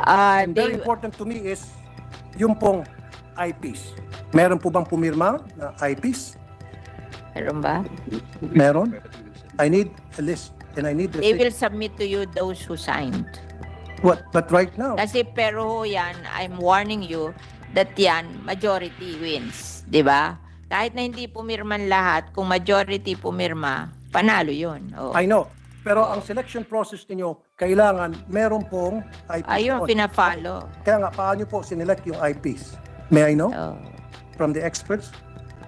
Speaker 17: And very important to me is yung pong IPs. Meron po bang pumirma na IPs?
Speaker 19: Meron ba?
Speaker 17: Meron. I need a list and I need the
Speaker 19: They will submit to you those who signed.
Speaker 17: But right now,
Speaker 19: Kasi pero ho yan, I'm warning you that yan, majority wins. Di ba? Kahit na hindi pumirman lahat, kung majority pumirma, panalo yun. Oh.
Speaker 17: I know. Pero ang selection process niyo kailangan meron pong IPs.
Speaker 19: Ayun, pina-follow.
Speaker 17: Kaya nga, paano po sinelect yung IPs? May I know?
Speaker 19: Oh.
Speaker 17: From the experts?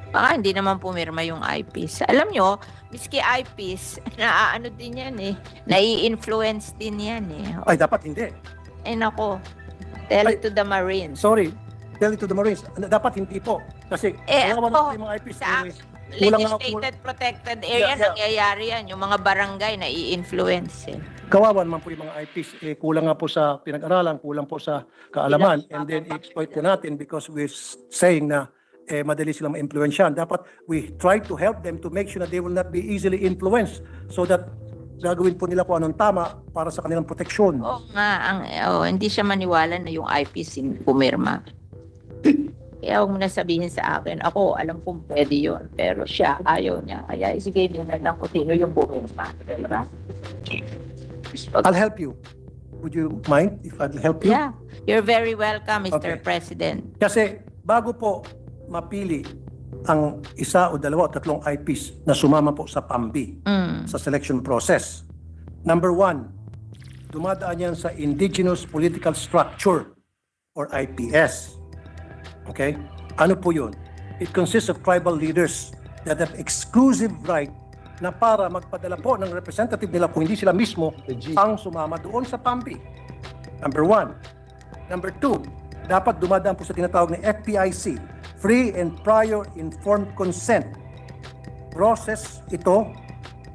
Speaker 19: Baka hindi naman pumirma yung eyepiece. Alam nyo, miski eyepiece, naaano din yan eh. Nai-influence din yan eh.
Speaker 17: Ay, dapat hindi.
Speaker 19: Ay nako, tell it to the Marines.
Speaker 17: Sorry, tell it to the Marines. Dapat hindi po. Kasi, kawawa na po yung mga IPs.
Speaker 19: sa legislated protected area, nangyayari yan. Yung mga barangay nai-influence eh.
Speaker 17: Kawawa naman po yung mga IPs. Kulang nga po sa pinag-aralan, kulang po sa kaalaman. And then, i-exploit po natin because we're saying na madali silang ma-influensyahan. Dapat we try to help them to make sure that they will not be easily influenced so that gagawin po nila kung anong tama para sa kanilang proteksyon.
Speaker 19: Oo nga, hindi siya maniwala na yung IPC pumirma. Kaya huwag mo na sabihin sa akin, ako alam kong pwede yun, pero siya ayaw niya. Kaya sige din na lang kung sino yung pumirma. Diba?
Speaker 17: I'll help you. Would you mind if I'll help you?
Speaker 19: Yeah, you're very welcome, Mr.
Speaker 17: Okay.
Speaker 19: President.
Speaker 17: Kasi bago po mapili ang isa o dalawa o tatlong IPs na sumama po sa PAMBI sa selection process. Number 1, dumadaan yan sa Indigenous Political Structure or IPS. Okay? Ano po yun? It consists of tribal leaders that have exclusive right na para magpadala po ng representative nila kung hindi sila mismo ang sumama doon sa PAMBI. Number 1. Number 2, dapat dumadaan po sa tinatawag na FPIC, Free and Prior Informed Consent. Process ito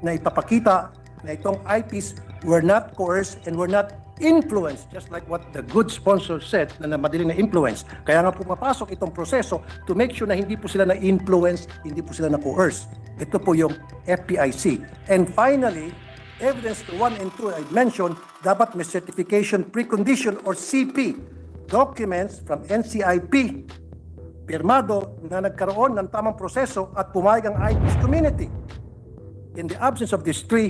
Speaker 17: na ipapakita na itong IPs were not coerced and were not influence, just like what the good sponsor said, na madaling na-influence. Kaya nga pumapasok itong proseso to make sure na hindi po sila na-influence, hindi po sila na-coerce. Ito po yung FPIC. And finally, evidence 1 and 2 I mentioned, dapat may certification precondition or CP documents from NCIP pirmado na nagkaroon ng tamang proseso at pumayag ang IPS community. In the absence of these three,